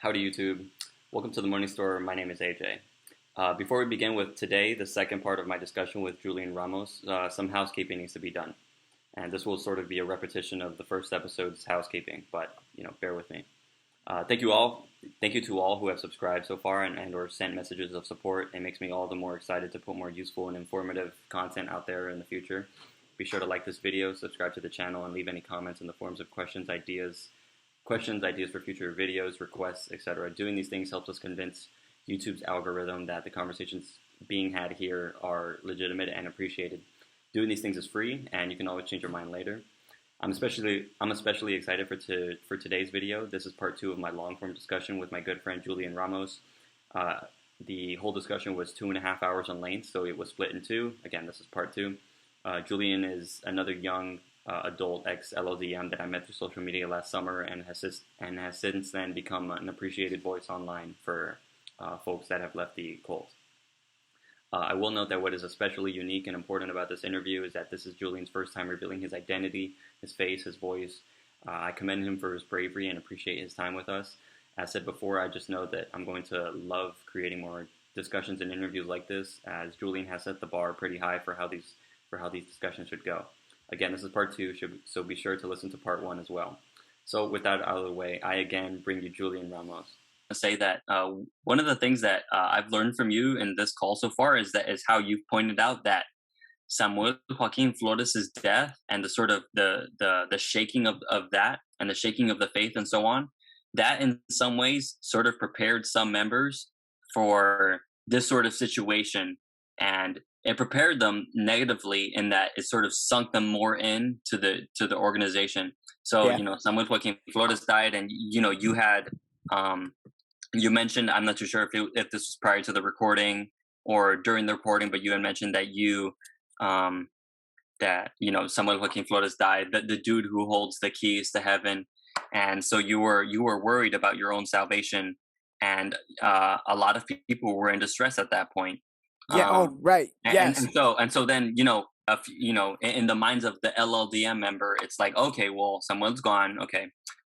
Howdy YouTube. Welcome to the Morning Store. My name is AJ. Before we begin with today, the second part of my discussion with Julian Ramos, some housekeeping needs to be done. And this will sort of be a repetition of the first episode's housekeeping, but bear with me. Thank you all. Thank you to all who have subscribed so far and or sent messages of support. It makes me all the more excited to put more useful and informative content out there in the future. Be sure to like this video, subscribe to the channel, and leave any comments in the forms of questions, ideas for future videos, requests, etc. Doing these things helps us convince YouTube's algorithm that the conversations being had here are legitimate and appreciated. Doing these things is free, and you can always change your mind later. I'm especially excited for today's video. This is part 2 of my long-form discussion with my good friend Julian Ramos. The whole discussion was 2.5 hours in length, so it was split in two. Again, this is part 2. Julian is another young adult ex-LLDM that I met through social media last summer and has since then become an appreciated voice online for folks that have left the cult. I will note that what is especially unique and important about this interview is that this is Julian's first time revealing his identity, his face, his voice. I commend him for his bravery and appreciate his time with us. As said before, I just know that I'm going to love creating more discussions and interviews like this, as Julian has set the bar pretty high for how these discussions should go. Again, this is part 2, so be sure to listen to part 1 as well. So with that out of the way, I again bring you Julian Ramos. Say that one of the things that I've learned from you in this call so far is how you've pointed out that Samuel Joaquin Flores' death and the sort of the shaking of that and the shaking of the faith and so on, that in some ways sort of prepared some members for this sort of situation, and it prepared them negatively in that it sort of sunk them more into the organization. So Samuel Joaquin Flores died, and you had you mentioned, I'm not too sure if this was prior to the recording or during the recording, but you had mentioned that Samuel Joaquin Flores died, the dude who holds the keys to heaven, and so you were worried about your own salvation, and a lot of people were in distress at that point. Yeah. Right. Yes. And so then in the minds of the LLDM member, it's like, okay, well, Samuel's gone. Okay,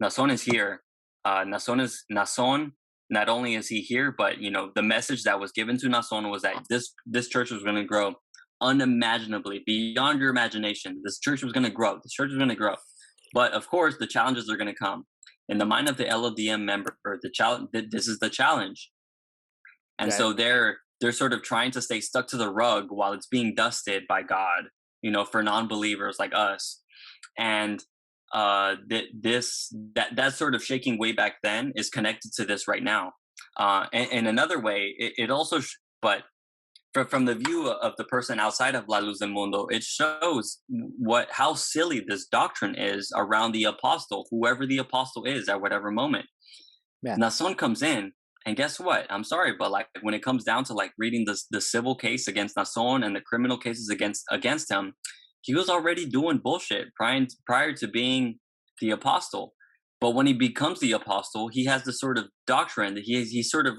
Nason is here. Nason. Not only is he here, but the message that was given to Nason was that this church was going to grow unimaginably beyond your imagination. This church was going to grow. This church was going to grow. But of course, the challenges are going to come. In the mind of the LLDM member, this is the challenge, and so they're sort of trying to stay stuck to the rug while it's being dusted by God, for non-believers like us. And that sort of shaking way back then is connected to this right now. In another way, it also, but from the view of the person outside of La Luz del Mundo, it shows how silly this doctrine is around the apostle, whoever the apostle is at whatever moment. Yeah. Nason comes in, and guess what? I'm sorry, but when it comes down to reading the civil case against Nason and the criminal cases against him, he was already doing bullshit prior to being the apostle. But when he becomes the apostle, he has this sort of doctrine that he's sort of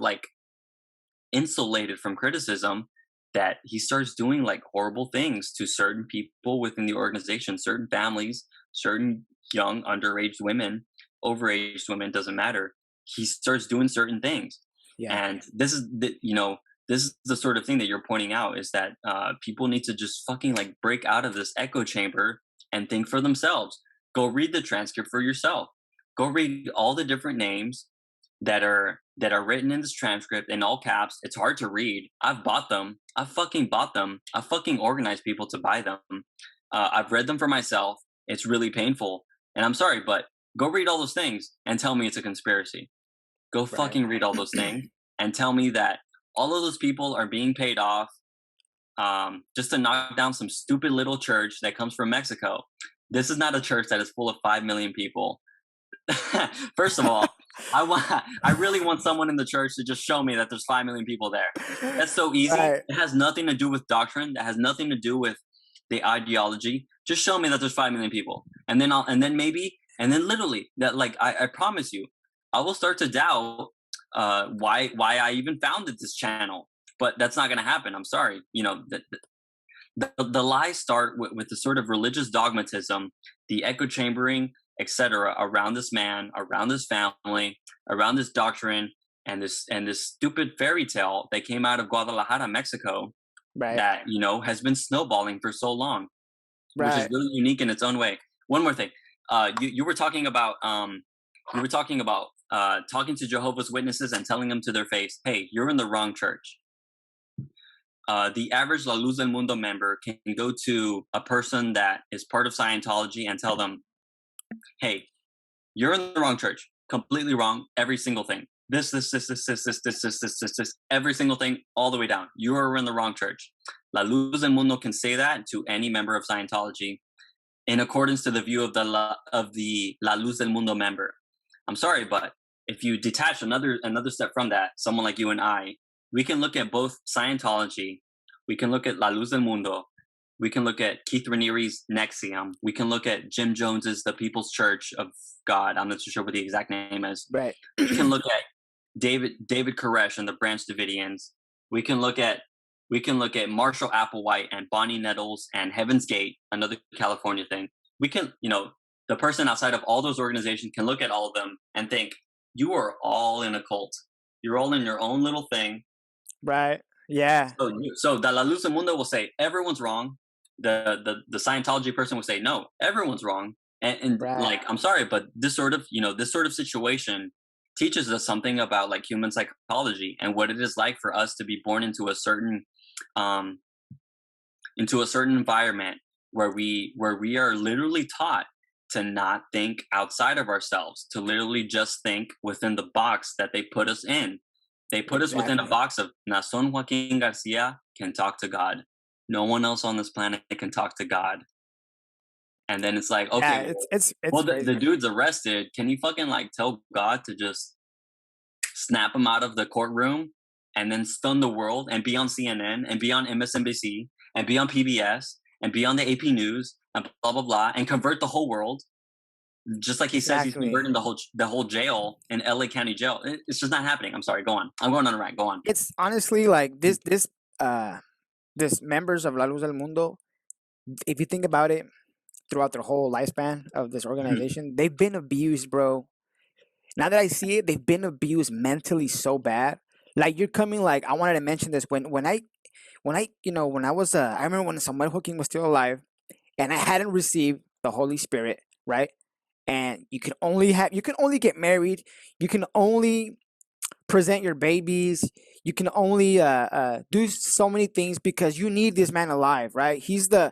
insulated from criticism, that he starts doing horrible things to certain people within the organization, certain families, certain young underage women, overaged women, doesn't matter. He starts doing certain things. Yeah. And this is the sort of thing that you're pointing out, is that people need to just fucking break out of this echo chamber and think for themselves. Go read the transcript for yourself. Go read all the different names that are written in this transcript in all caps. It's hard to read. I've bought them. I fucking bought them. I fucking organized people to buy them. I've read them for myself. It's really painful. And I'm sorry, but go read all those things and tell me it's a conspiracy. Go fucking read all those things and tell me that all of those people are being paid off just to knock down some stupid little church that comes from Mexico. This is not a church that is full of 5 million people. First of all, I really want someone in the church to just show me that there's 5 million people there. That's so easy. Right. It has nothing to do with doctrine. That has nothing to do with the ideology. Just show me that there's 5 million people, and then literally that, I promise you, I will start to doubt why I even founded this channel. But that's not going to happen. I'm sorry. The lies start with the sort of religious dogmatism, the echo chambering, etc., around this man, around this family, around this doctrine, and this stupid fairy tale that came out of Guadalajara, Mexico, Right. that has been snowballing for so long, which is Right. really unique in its own way. One more thing, you were talking about talking to Jehovah's Witnesses and telling them to their face, "Hey, you're in the wrong church." The average La Luz del Mundo member can go to a person that is part of Scientology and tell them, "Hey, you're in the wrong church. Completely wrong. Every single thing. This, every single thing, all the way down. You are in the wrong church." La Luz del Mundo can say that to any member of Scientology in accordance to the view of the La Luz del Mundo member. I'm sorry, but if you detach another step from that, someone like you and I, we can look at both Scientology, we can look at La Luz del Mundo, we can look at Keith Raniere's Nexium, we can look at Jim Jones's The People's Church of God. I'm not too sure what the exact name is. Right. We can look at David Koresh and the Branch Davidians. We can look at Marshall Applewhite and Bonnie Nettles and Heaven's Gate, another California thing. We can, the person outside of all those organizations can look at all of them and think, you are all in a cult. You're all in your own little thing. Right. Yeah. So the La Luz del Mundo will say everyone's wrong. The Scientology person will say no, everyone's wrong. And right. Like, I'm sorry, but this sort of situation teaches us something about like human psychology and what it is like for us to be born into a certain environment where we are literally taught to not think outside of ourselves, to literally just think within the box that they put us in. They put us within a box of Nason Joaquin Garcia can talk to God. No one else on this planet can talk to God. And then it's like, okay, yeah, it's well, crazy. the dude's arrested. Can he fucking like tell God to just snap him out of the courtroom and then stun the world and be on CNN and be on MSNBC and be on PBS and be on the AP News and blah, blah, blah, and convert the whole world? Just like he says he's converting the whole jail in LA County Jail. It's just not happening. I'm sorry. Go on. I'm going on a rant. Go on. It's honestly like this members of La Luz del Mundo, if you think about it, throughout their whole lifespan of this organization, they've been abused, bro. Now that I see it, they've been abused mentally so bad. Like you're coming, like I wanted to mention this when I was I remember when Samuel Joaquin was still alive, and I hadn't received the Holy Spirit, right? And you can only get married, you can only present your babies, you can only do so many things because you need this man alive, right? He is the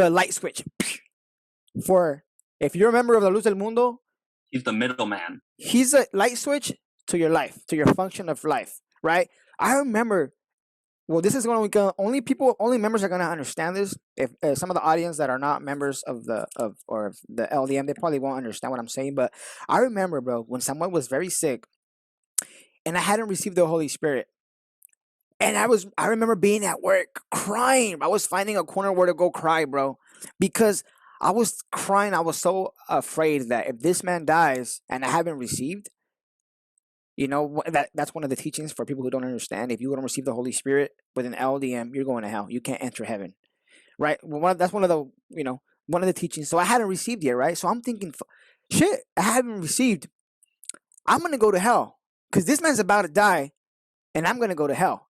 light switch for, if you're a member of the Luz del Mundo, he's the middleman. He's a light switch to your life, to your function of life, right? I remember, well, this is going to only members are going to understand this. If some of the audience that are not members of the LDM, they probably won't understand what I'm saying. But I remember, bro, when someone was very sick and I hadn't received the Holy Spirit, and I remember being at work crying. I was finding a corner where to go cry, bro, because I was crying. I was so afraid that if this man dies and I haven't received, that's one of the teachings for people who don't understand. If you don't receive the Holy Spirit with an LDM, you're going to hell. You can't enter heaven, right? Well, that's one of the teachings. So I hadn't received yet, right? So I'm thinking, shit, I haven't received. I'm gonna go to hell because this man's about to die, and I'm gonna go to hell.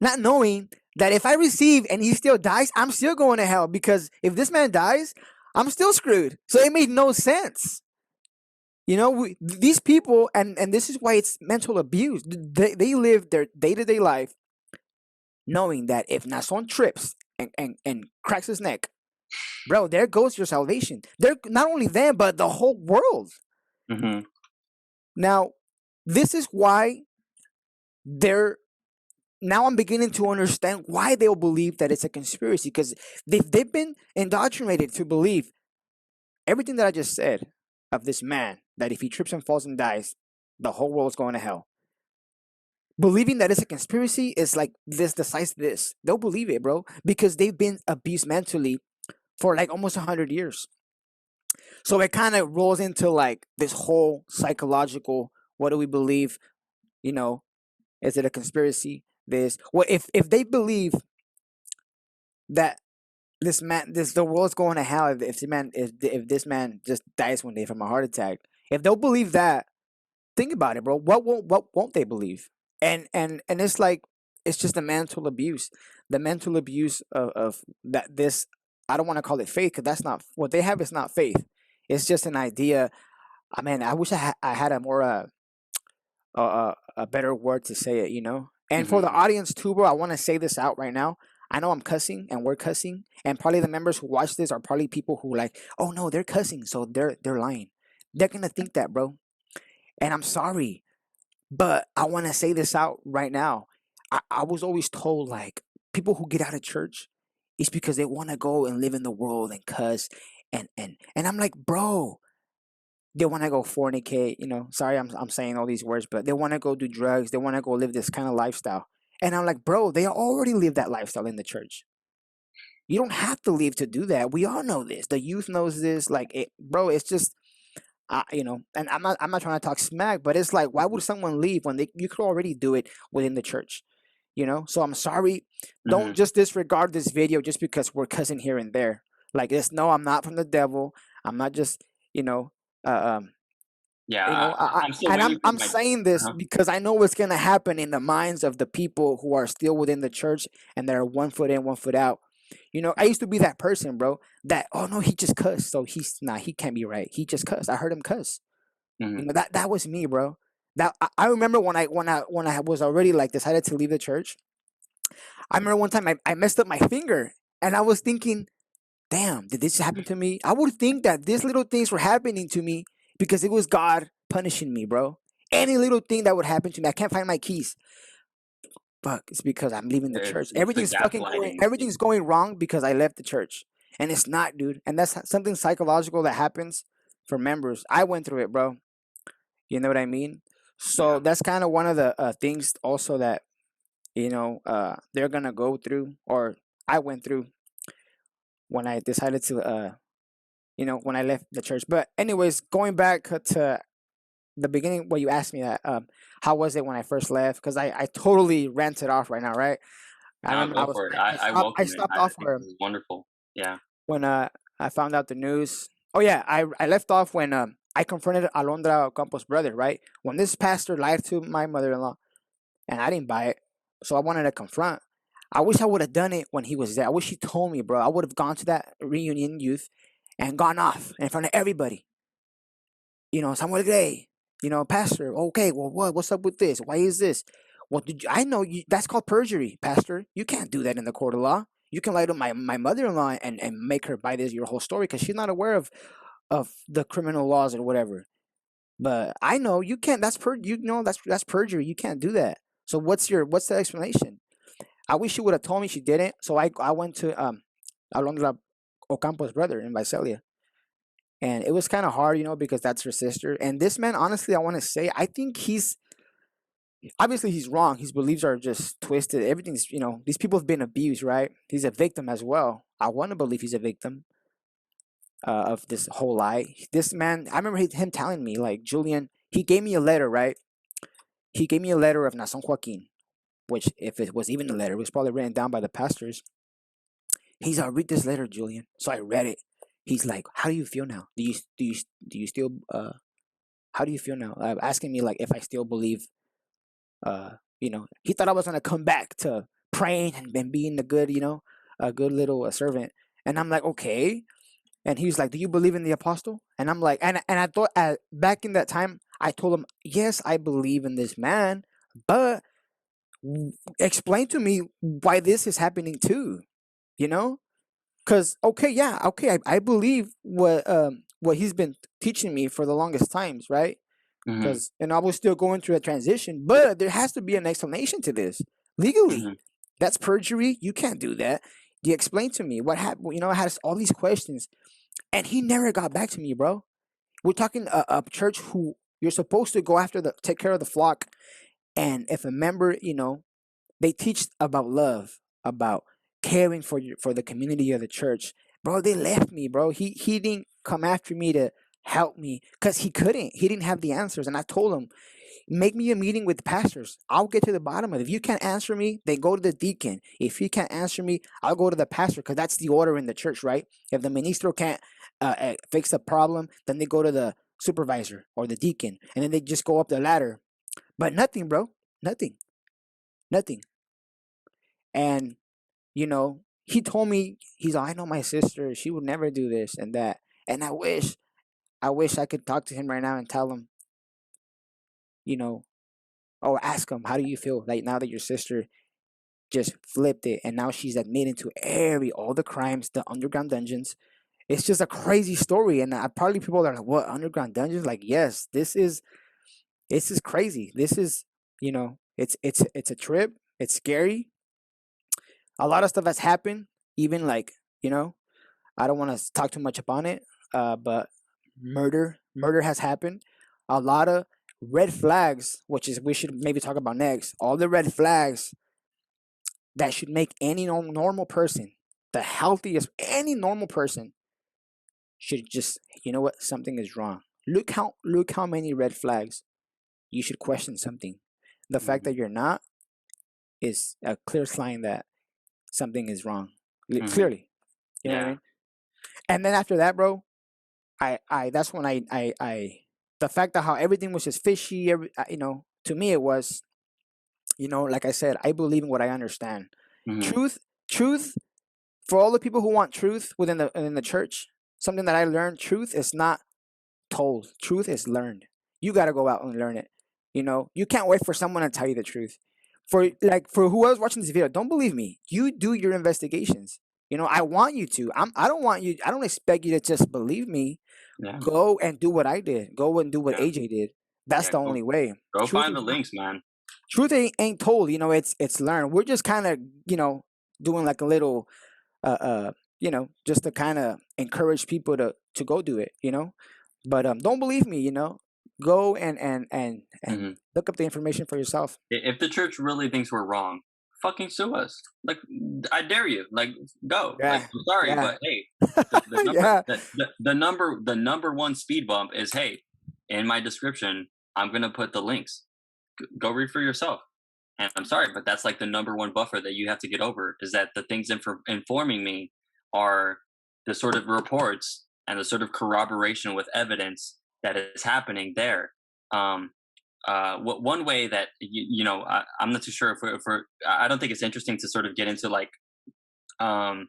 Not knowing that if I receive and he still dies, I'm still going to hell, because if this man dies, I'm still screwed. So it made no sense. These people, and this is why it's mental abuse. They live their day-to-day life knowing that if Nason trips and cracks his neck, bro, there goes your salvation. They're not only them, but the whole world. Mm-hmm. Now, this is why now I'm beginning to understand why they'll believe that it's a conspiracy, because they've been indoctrinated to believe everything that I just said of this man, that if he trips and falls and dies, the whole world's going to hell. Believing that it's a conspiracy is like this, the size of this. They'll believe it, bro, because they've been abused mentally for like almost 100 years. So it kind of rolls into like this whole psychological, what do we believe? Is it a conspiracy? If they believe that the world's going to hell if this man just dies one day from a heart attack. If they'll believe that, think about it, bro. What won't they believe? And it's like, it's just the mental abuse of that. This, I don't want to call it faith, because that's not what they have. Is not faith. It's just an idea. I mean, I wish I had a more a better word to say it, you know. And for the Mm-hmm. audience too, bro, I want to say this out right now. I know I'm cussing and we're cussing, and probably the members who watch this are probably people who like, oh no, they're cussing, so they're lying. They're gonna think that, bro. And I'm sorry, but I want to say this out right now. I was always told, like, people who get out of church is because they want to go and live in the world and cuss, and I'm like, bro, they want to go fornicate, you know. Sorry, I'm saying all these words, but they want to go do drugs. They want to go live this kind of lifestyle. And I'm like, bro, they already live that lifestyle in the church. You don't have to leave to do that. We all know this. The youth knows this. Like, bro, it's just, you know. And I'm not trying to talk smack, but it's like, why would someone leave when you could already do it within the church? You know. So I'm sorry. Mm-hmm. Don't just disregard this video just because we're cussing here and there. Like this. No, I'm not from the devil. I'm not just, you know. Uh, um, Yeah, you know, I'm still and waiting for I'm my. saying this Uh-huh. because I know what's gonna happen in the minds of the people who are still within the church and they're 1 foot in, 1 foot out. You know, I used to be that person, bro. That, oh no, he just cussed, so he can't be right. He just cussed. I heard him cuss. You Mm-hmm. know, that was me, bro. That I remember when I was already like decided to leave the church. I remember one time I messed up my finger, and I was thinking, damn, did this happen to me? I would think that these little things were happening to me because it was God punishing me, bro. Any little thing that would happen to me, I can't find my keys. Fuck, it's because I'm leaving the church. It's the gaslighting. Everything's going wrong because I left the church. And it's not, dude. And that's something psychological that happens for members. I went through it, bro. You know what I mean? So Yeah. that's kind of one of the things also that, you know, they're gonna go through, or I went through when I decided to you know, when I left the church. But anyways, going back to the beginning, what you asked me, that how was it when I first left? Because I totally ranted off right now, right? I Now remember go for it. I I welcome it. stopped I off think where, this is wonderful. Yeah. when I found out the news. Oh yeah, I left off when I confronted Alondra Campos' brother, right? When this pastor lied to my mother-in-law, and I didn't buy it, so I wanted to confront. I wish I would have done it when he was there. I wish he told me, bro. I would have gone to that reunion youth and gone off in front of everybody. You know, Samuel Gray, you know, pastor. Okay, well, what's up with this? Why is this? Well, I know you, that's called perjury, pastor. You can't do that in the court of law. You can lie to my mother-in-law and make her buy this your whole story because she's not aware of the criminal laws or whatever. But I know you can't. You know, that's perjury. You can't do that. So what's the explanation? I wish she would have told me. She didn't. So I went to Alondra Ocampo's brother in Visalia, and it was kind of hard, you know, because that's her sister. And this man, honestly, I want to say, I think he's obviously he's wrong. His beliefs are just twisted. Everything's, you know, these people have been abused, right? He's a victim as well. I want to believe he's a victim of this whole lie. This man, I remember him telling me, like, Julian, he gave me a letter, right? He gave me a letter of Nason Joaquin, which, if it was even a letter, it was probably written down by the pastors. He's like, read this letter, Julian. So I read it. He's like, how do you feel now? Do you still how do you feel now? Asking me like if I still believe. You know, he thought I was gonna come back to praying and being a good, you know, a good little servant. And I'm like, okay. And he was like, do you believe in the apostle? And I'm like, and I thought back in that time, I told him, yes, I believe in this man, but explain to me why this is happening too. You know, because okay, yeah, okay, I believe what he's been teaching me for the longest times, right? Mm-hmm. Because and I was still going through a transition, but there has to be an explanation to this legally. Mm-hmm. That's perjury. You can't do that. You explain to me what happened. You know, I had all these questions, and he never got back to me, bro. We're talking a church who you're supposed to go after, the take care of the flock, and if a member, you know, they teach about love, about caring for the community of the church. Bro, they left me, bro. He didn't come after me to help me, because he couldn't. He didn't have the answers, and I told him, make me a meeting with the pastors. I'll get to the bottom of it. If you can't answer me, then go to the deacon. If you can't answer me, I'll go to the pastor, because that's the order in the church, right? If the ministro can't fix the problem, then they go to the supervisor or the deacon, and then they just go up the ladder. But nothing, bro. Nothing. Nothing. And, he told me, he's like, I know my sister. She would never do this and that. And I wish I could talk to him right now and tell him, or ask him, how do you feel like now that your sister just flipped it and now she's admitting to all the crimes, the underground dungeons? It's just a crazy story. And probably people are like, what, underground dungeons? Like, yes, this is crazy. This is, it's a trip. It's scary. A lot of stuff has happened. Even like, I don't want to talk too much upon it, but murder has happened. A lot of red flags, which is we should maybe talk about next. All the red flags that should make any normal person, the healthiest, any normal person should just, what, something is wrong. Look how many red flags you should question something. The fact that you're not is a clear sign that something is wrong. Clearly. You know what I mean? And then after that, bro, I that's when I the fact that how everything was just fishy, to me it was, like I said, I believe in what I understand. Truth, for all the people who want truth within the church, something that I learned, truth is not told. Truth is learned. You got to go out and learn it. You can't wait for someone to tell you the truth. For who was watching this video, don't believe me. You do your investigations. I want you to. I don't expect you to just believe me. Yeah. Go and do what I did. Go and do what AJ did. That's the only way. Go find the links, man. Truth ain't told. It's learned. We're just kind of doing like a little just to kind of encourage people to go do it. But don't believe me. Go and look up the information for yourself. If the church really thinks we're wrong, fucking sue us. Like, I dare you. Like, go. Yeah. Like, I'm sorry, but hey, the number one speed bump is, hey, in my description, I'm gonna put the links. Go read for yourself. And I'm sorry, but that's like the number one buffer that you have to get over, is that the things informing me are the sort of reports and the sort of corroboration with evidence that is happening there. One way that I'm not too sure if we're I don't think it's interesting to sort of get into like what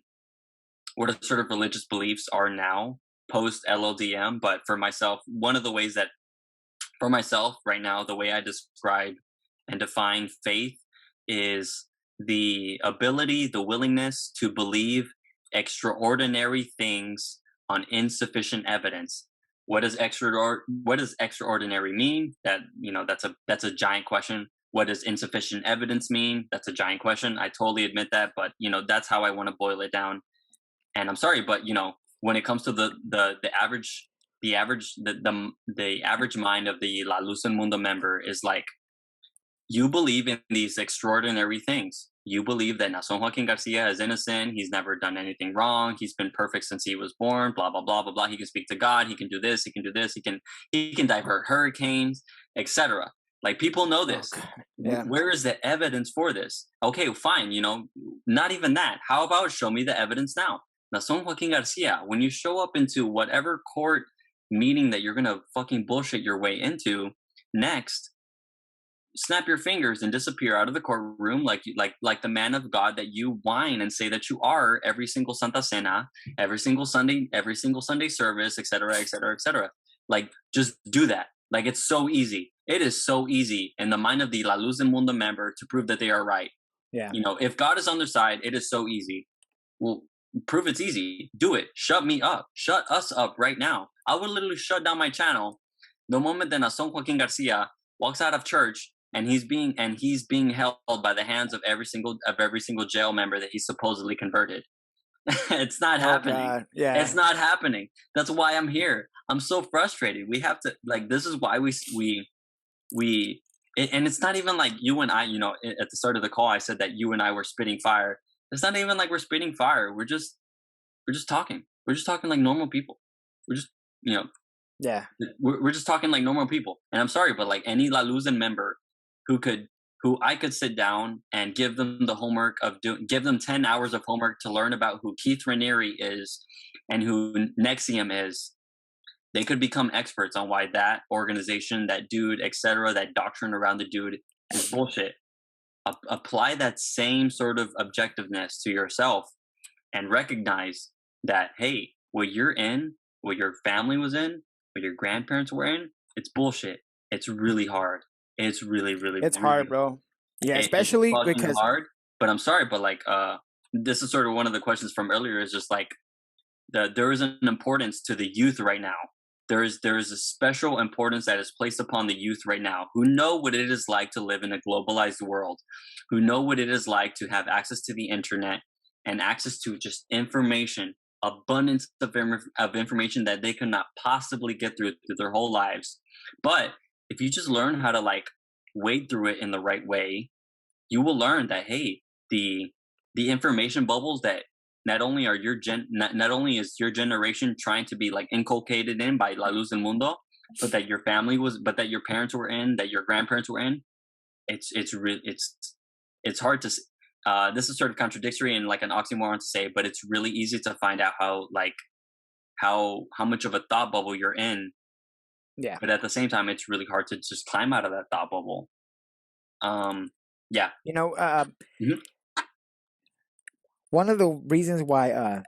the sort of religious beliefs are now post LLDM, but for myself, one of the ways that for myself right now, the way I describe and define faith is the ability, the willingness to believe extraordinary things on insufficient evidence. What does extraordinary mean? That that's a giant question. What does insufficient evidence mean? That's a giant question. I totally admit that, but that's how I want to boil it down. And I'm sorry, but when it comes to the average mind of the La Luz del Mundo member is like, you believe in these extraordinary things. You believe that Nason Joaquin Garcia is innocent. He's never done anything wrong. He's been perfect since he was born. Blah blah blah blah blah. He can speak to God. He can do this. He can do this. He can divert hurricanes, etc. Like, people know this. Yeah. Where is the evidence for this? Okay, fine. Not even that. How about show me the evidence now? Nason Joaquin Garcia, when you show up into whatever court meeting that you're gonna fucking bullshit your way into next, snap your fingers and disappear out of the courtroom like the man of God that you whine and say that you are every single Santa Cena, every single Sunday service, etc., etc., etc. Like, just do that. Like, it's so easy. It is so easy in the mind of the La Luz del Mundo member to prove that they are right. Yeah. If God is on their side, it is so easy. Well, prove it's easy. Do it. Shut me up. Shut us up right now. I would literally shut down my channel the moment that Nason Joaquin Garcia walks out of church and he's being held by the hands of every single jail member that he supposedly converted. It's not happening. God. Yeah. It's not happening. That's why I'm here. I'm so frustrated. We have to, like, this is why we and it's not even like you and I, at the start of the call, I said that you and I were spitting fire. It's not even like we're spitting fire. We're just talking. We're just talking like normal people. We're just, Yeah. We're just talking like normal people. And I'm sorry, but like any La Luzon member who could, who I could sit down and give them the homework of give them 10 hours of homework to learn about who Keith Raniere is and who Nexium is, they could become experts on why that organization, that dude, etc., that doctrine around the dude is bullshit. Apply that same sort of objectiveness to yourself and recognize that, hey, what you're in, what your family was in, what your grandparents were in, it's bullshit. It's really hard. It's really, really, It's really, hard, bro. Yeah, it's especially fucking because hard. But I'm sorry, but like, this is sort of one of the questions from earlier. Is just like there is an importance to the youth right now. There is a special importance that is placed upon the youth right now, who know what it is like to live in a globalized world, who know what it is like to have access to the internet and access to just information, abundance of information that they could not possibly get through their whole lives. But if you just learn how to like wade through it in the right way, you will learn that, hey, the information bubbles that not only are not only is your generation trying to be like inculcated in by La Luz del Mundo, but that your family was, but that your parents were in, that your grandparents were in. It's hard to. This is sort of contradictory and like an oxymoron to say, but it's really easy to find out how like how much of a thought bubble you're in. yeah, But at the same time, it's really hard to just climb out of that thought bubble. Yeah. you know, Mhm. one of the reasons why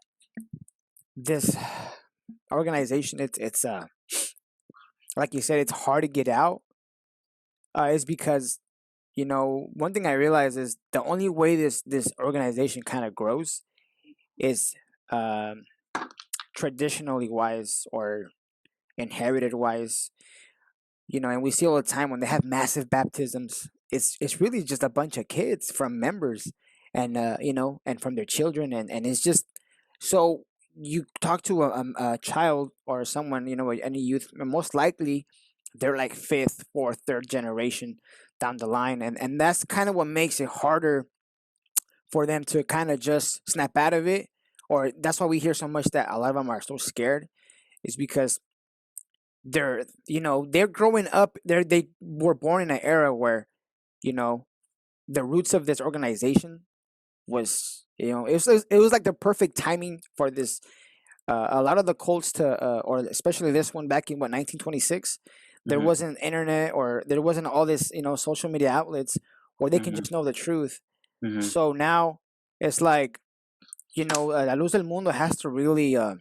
this organization, it's like you said, it's hard to get out, is because, one thing I realize is the only way this organization kind of grows is um, traditionally wise or inherited wise. And we see all the time when they have massive baptisms, it's really just a bunch of kids from members, and and from their children, and it's just so you talk to a child or someone, any youth, most likely they're like fifth, fourth, third generation down the line, and that's kind of what makes it harder for them to kind of just snap out of it. Or that's why we hear so much that a lot of them are so scared, is because they're growing up, they were born in an era where, you know the roots of this organization was, it was like the perfect timing for this. A lot of the cults to, or especially this one back in, what, 1926, there Mhm. wasn't internet, or there wasn't all this, social media outlets where they can Mhm. just know the truth. Mhm. So now it's like, La Luz del Mundo has to really, I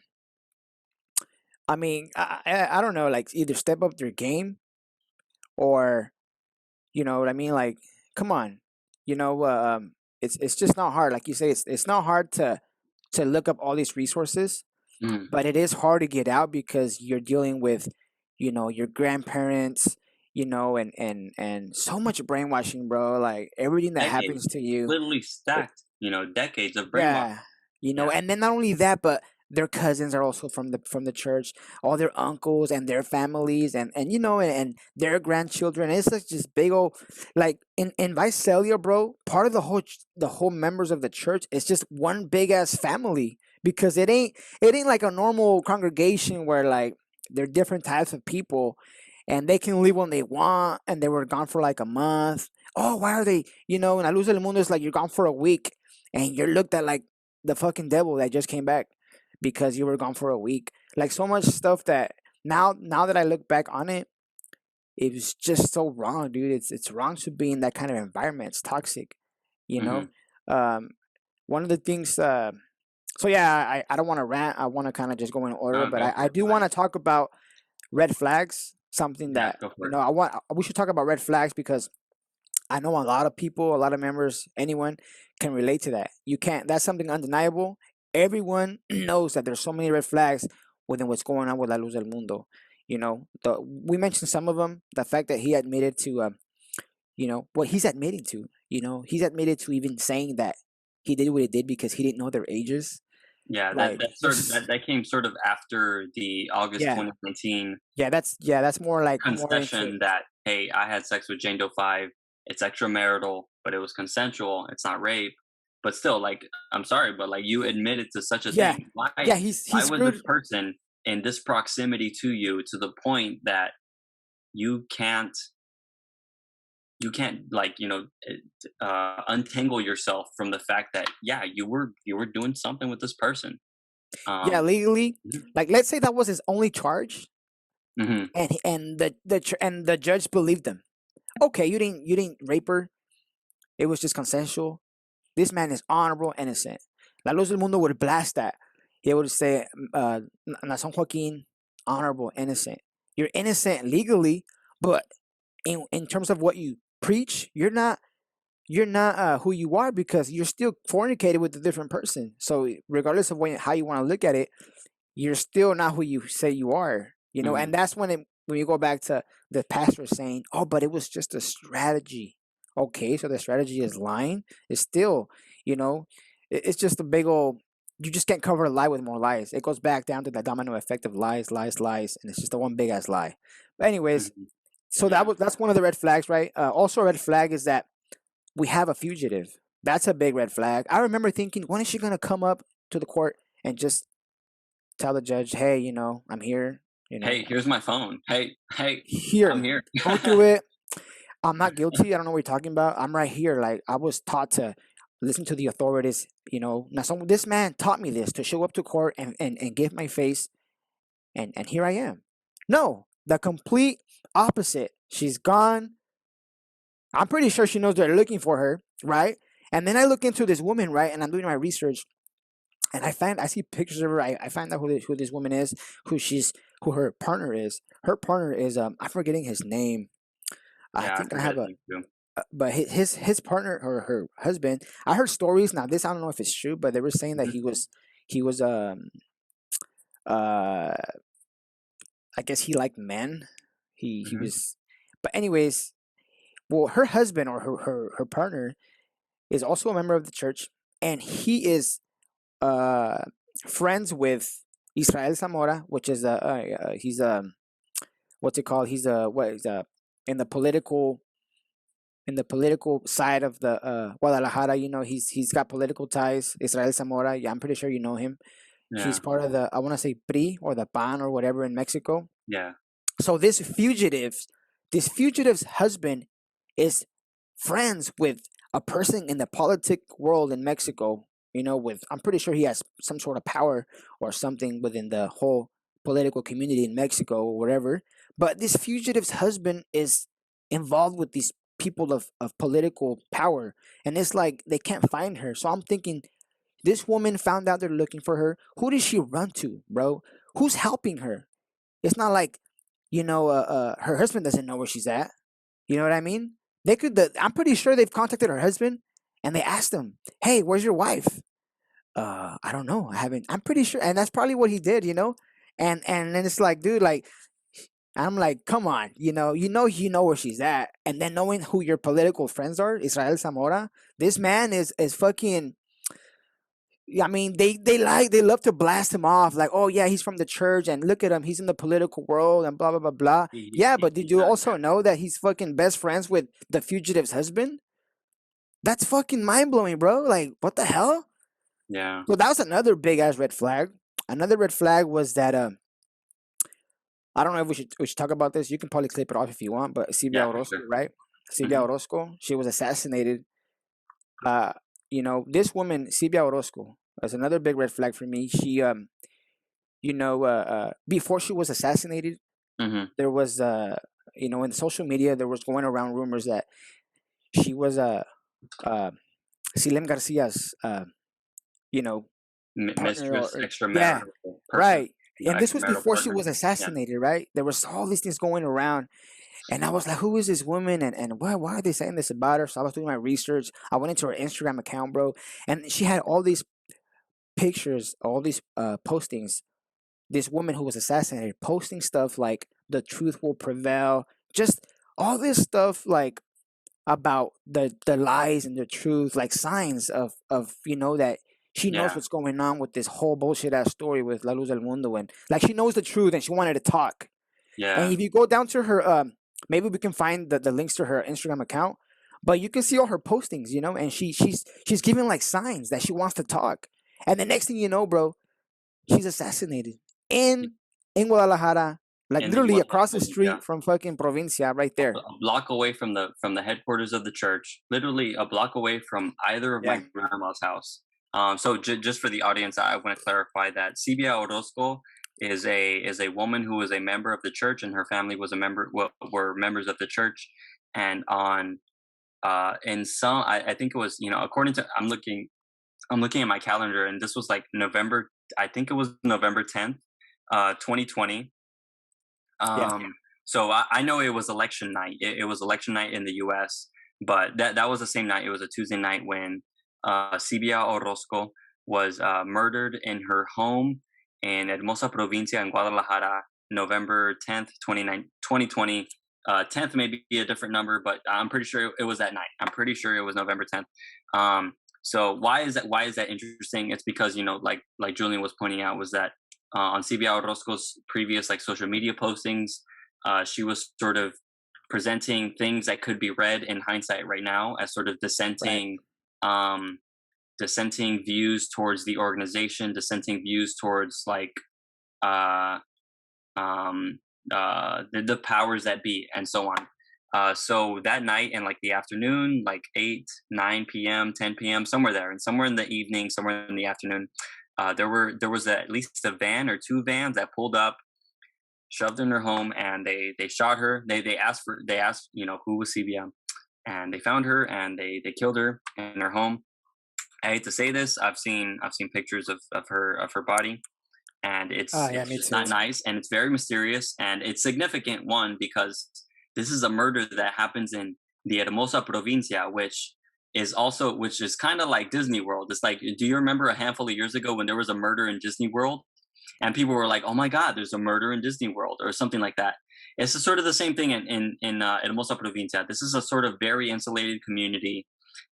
mean, I don't know, like either step up their game, or, you know what I mean, like, come on, it's just not hard. Like you say, it's not hard to look up all these resources, Mhm. but it is hard to get out because you're dealing with, your grandparents, and so much brainwashing, bro. Like everything that Decades, happens to you. literally stacked. Decades of brainwash. Yeah, Yeah. and then not only that, but their cousins are also from the church, all their uncles and their families, and their grandchildren. It's like just big old, like in Visalia, bro. Part of the whole members of the church is just one big ass family, because it ain't like a normal congregation where like they're different types of people, and they can leave when they want, and they were gone for like a month. Oh, why are they? In La Luz del Mundo, is like you're gone for a week, and you're looked at like the fucking devil that just came back because you were gone for a week. Like so much stuff that now that I look back on it, it was just so wrong, dude. It's wrong to be in that kind of environment. It's toxic, you know. Mhm. Um, One of the things. So yeah, I don't want to rant. I want to kind of just go in order, but Go I for it. do Go want ahead. to talk about red flags. Something Yeah, that, go for it. I want. We should talk about red flags because I know a lot of people, a lot of members, anyone can relate to that. You can't. That's something undeniable. Everyone knows that there's so many red flags within what's going on with La Luz del Mundo. We mentioned some of them. The fact that he admitted to, what he's admitting to. He's admitted to even saying that he did what he did because he didn't know their ages. Yeah, Like, there's, that came sort of after the August yeah, 2019 that's more like more into, concession that, hey, I had sex with Jane Doe 5. It's extramarital, but it was consensual. It's not rape. But still, like, I'm sorry, but like you admitted to such a yeah, thing. Why yeah. He why was this screwed. person in this proximity to you, to the point that you can't like, untangle yourself from the fact that, yeah, you were doing something with this person. Yeah, legally, Mhm, like let's say that was his only charge, mhm, and the judge believed him. Okay, you didn't rape her. It was just consensual. This man is honorable, innocent. La Luz del Mundo would blast that. He would say, Nason Joaquin, honorable, innocent. You're innocent legally, but in terms of what you preach, you're not who you are, because you're still fornicated with a different person. So regardless of how you want to look at it, you're still not who you say you are. mhm, And that's when you go back to the pastor saying, "Oh, but it was just a strategy." Okay, so the strategy is lying. It's still, you know, it's just a big old. You just can't cover a lie with more lies. It goes back down to the domino effect of lies, lies, lies, and it's just a one big ass lie. But anyways, mhm. so Yeah. that's one of the red flags, right? Also, a red flag is that we have a fugitive. That's a big red flag. I remember thinking, when is she gonna come up to the court and just tell the judge, "Hey, I'm here. Hey, here's my phone. Hey, I'm Here, here. go through it. I'm not guilty. I don't know what you're talking about. I'm right here." Like, I was taught to listen to the authorities. Now this man taught me this, to show up to court and give my face, and here I am. No, the complete opposite. She's gone. I'm pretty sure she knows they're looking for her, right? And then I look into this woman, right? And I'm doing my research, and I see pictures of her. I find out who this woman is, who her partner is. Her partner is I'm forgetting his name. I Yeah, I think I forget have his name too. but his partner, or her husband. I heard stories. Now this, I don't know if it's true, but they were saying that Mhm, he was uh I guess he liked men. He mhm, was, but anyways, well, her husband, or her partner, is also a member of the church, and he is uh friends with Israel Zamora, which is he's what's it called? He's what is in the political side of the Guadalajara. He's got political ties. Israel Zamora. Yeah, I'm pretty sure you know him. He's yeah, part of the, I want to say, PRI, or the PAN, or whatever, in Mexico. yeah, So this fugitive's husband is friends with a person in the politic world in Mexico. With, I'm pretty sure he has some sort of power or something within the whole political community in Mexico, or whatever. But this fugitive's husband is involved with these people of political power, and it's like they can't find her. So I'm thinking, this woman found out they're looking for her. Who did she run to, bro? Who's helping her? It's not like, her husband doesn't know where she's at. You know what I mean? They could. I'm pretty sure they've contacted her husband, and they asked him, "Hey, where's your wife?" I don't know. I haven't. I'm pretty sure, and that's probably what he did. And then it's like, dude, like, I'm like, come on, you know where she's at, and then knowing who your political friends are, Israel Zamora. This man is fucking. I mean, they love to blast him off, like, "Oh yeah, he's from the church, and look at him, he's in the political world, and blah blah blah blah." Yeah, but did you yeah, also know that he's fucking best friends with the fugitive's husband? That's fucking mind blowing, bro. Like, what the hell? yeah, So that was another big ass red flag. Another red flag was that I don't know if we should talk about this. You can probably clip it off if you want, but Sibia yeah, for Orozco, sure. right? Sibia Mhm, Orozco, she was assassinated. Uh, this woman, Sibia Orozco, is another big red flag for me. She before she was assassinated, mhm. there was in social media, there was going around rumors that she was uh Silem Garcia's you know partner, Mistress, or yeah, extramarital person, right. And this was extramarital before she partner. was Yeah, assassinated, right? There was all these things going around, and I was like, who is this woman, and why are they saying this about her? So I was doing my research. I went into her Instagram account, bro, and she had all these pictures, all these postings, this woman who was assassinated, posting stuff like the truth will prevail, just all this stuff, like, about the lies and the truth, like signs of that she knows yeah, what's going on with this whole bullshit ass story with La Luz del Mundo, and like she knows the truth and she wanted to talk. And yeah, if you go down to her, maybe we can find the links to her Instagram account, but you can see all her postings, and she's giving like signs that she wants to talk. And the next thing you know, bro, she's assassinated in in Guadalajara, like in the literally Guadalajara across the provincia, street from fucking Provincia, right there. a block away from the headquarters of the church, literally a block away from either of Yeah. my grandma's house. So just for the audience, I want to clarify that Sibia Orozco is a woman who was a member of the church, and her family was a member were members of the church. And on in some, I think it was, according to, I'm looking at my calendar, and this was like November. I think it was November 10th, 2020. Yeah. So I know it was election night. It was election night in the U.S., but that was the same night. It was a Tuesday night when Sibia Orozco was murdered in her home in Hermosa Provincia in Guadalajara, November 10th, 2020. 10th may be a different number, but I'm pretty sure it was that night. I'm pretty sure it was November 10th. So why is that interesting? It's because, like Julian was pointing out, was that on Sibia Orozco's previous like social media postings, she was sort of presenting things that could be read in hindsight right now as sort of dissenting, dissenting views towards the organization, dissenting views towards like the powers that be, and so on. So that night in like the afternoon, like 8, 9 p.m., 10 p.m., somewhere there, and somewhere in the evening, somewhere in the afternoon, there was at least a van or two vans that pulled up, shoved in her home, and they shot her. They asked who was Sibia, and they found her and they killed her in her home. I hate to say this, I've seen pictures of her body, and it's just not nice, and it's very mysterious, and it's significant, one, because this is a murder that happens in the Hermosa Provincia, which is kind of like Disney World. It's like, do you remember a handful of years ago when there was a murder in Disney World, and people were like, oh my God, there's a murder in Disney World, or something like that? It's sort of the same thing in Hermosa Provincia. This is a sort of very insulated community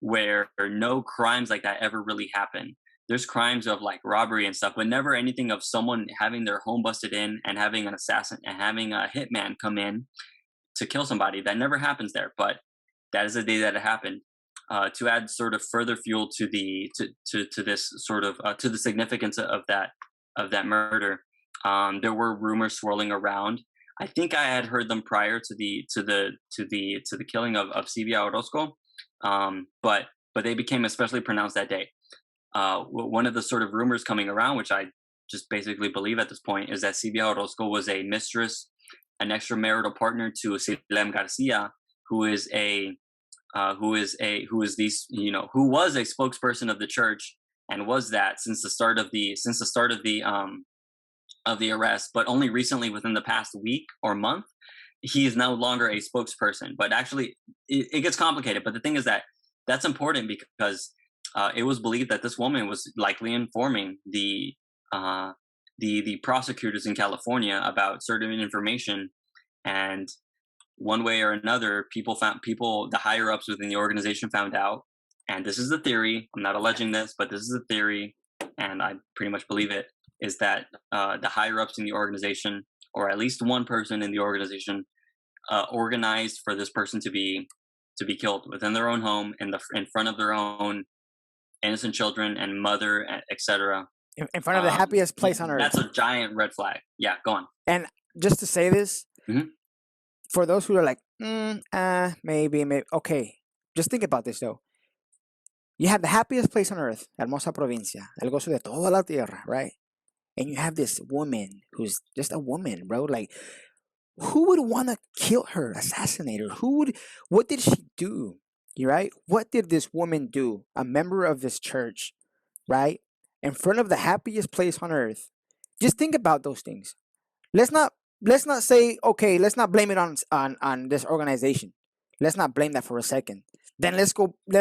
where no crimes like that ever really happen. There's crimes of like robbery and stuff, but never anything of someone having their home busted in and having an assassin and having a hitman come in to kill somebody. That never happens there, but that is the day that it happened. To add sort of further fuel to this sort of to the significance of that murder, there were rumors swirling around. I think I had heard them prior to the killing of Sibia Orozco, but they became especially pronounced that day. One of the sort of rumors coming around, which I just basically believe at this point, is that Sibia Orozco was a mistress, an extramarital partner to Silem Garcia, who was a spokesperson of the church, and was that since the start of the arrest, but only recently, within the past week or month, he is no longer a spokesperson. But actually, it gets complicated. But the thing is that's important because it was believed that this woman was likely informing the prosecutors in California about certain information, and one way or another, the higher ups within the organization found out. And this is the theory. I'm not alleging this, but this is the theory, and I pretty much believe it, is that the higher ups in the organization, or at least one person in the organization, organized for this person to be killed within their own home, in front of their own innocent children and mother, etc. In front of the happiest place on earth. That's a giant red flag. Yeah, go on. And just to say this, for those who are like, maybe, okay, just think about this though. You have the happiest place on earth, Hermosa Provincia, el gozo de toda la tierra, right? And you have this woman who's just a woman, bro. Like, who would want to kill her, assassinate her? What did she do? You right? What did this woman do? A member of this church, right? In front of the happiest place on earth. Just think about those things. Let's not say, okay, let's not blame it on this organization. Let's not blame that for a second. Then let's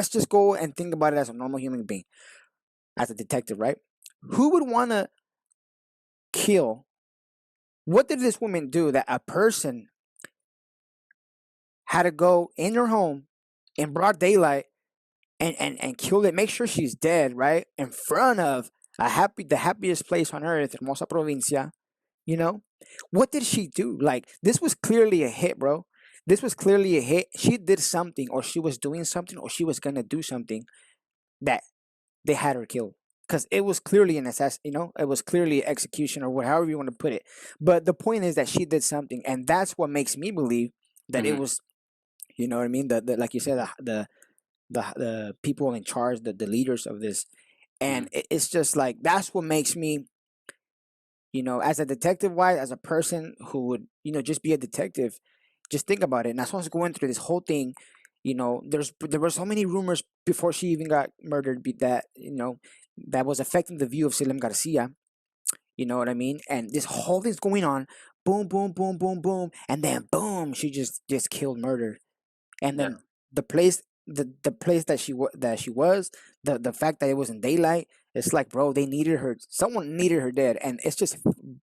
just go and think about it as a normal human being, as a detective, right? Who would want to kill? What did this woman do that a person had to go in her home in broad daylight and kill it, make sure she's dead, right? In front of the happiest place on earth, Hermosa Provincia, you know? What did she do? Like, this was clearly a hit, bro. This was clearly a hit. She did something, or she was doing something, or she was going to do something that they had her killed. because it was clearly an assassin. You know, it was clearly execution or however you want to put it. But the point is that she did something, and that's what makes me believe that it Mm-hmm. was. You know what I mean? The like you said, the people in charge, the leaders of this, Mm-hmm. and it's just like that's what makes me, you know, as a detective wise, as a person who would, you know, just be a detective, just think about it. And as I was going through this whole thing, you know, there were so many rumors before she even got murdered that, you know, that was affecting the view of Silem Garcia. You know what I mean? And this whole thing's going on, boom, boom, boom, boom, boom, and then boom, she just killed, murdered. And Yeah. then the place, the place that she was, the fact that it was in daylight, it's like, bro, they needed her. Someone needed her dead, and it's just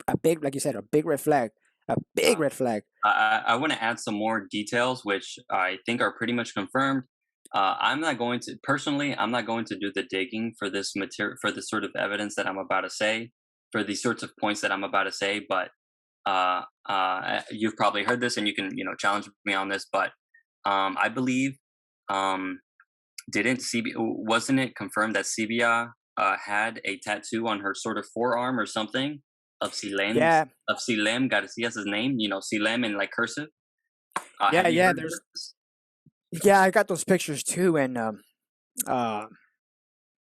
a big, like you said, a big red flag, a big Uh, red flag. I want to add some more details, which I think are pretty much confirmed. I'm not going to personally. I'm not going to do the digging for this material, for the sort of evidence that I'm about to say, for these sorts of points that I'm about to say. But you've probably heard this, and you can, you know, challenge me on this. But I believe, um, didn't Sibia, wasn't it confirmed that Sibia had a tattoo on her sort of forearm or something of Yeah, Silem Garcia's name? You know, Silem in like cursive. yeah, Have you yeah. heard of this? Yeah, I got those pictures too, and uh,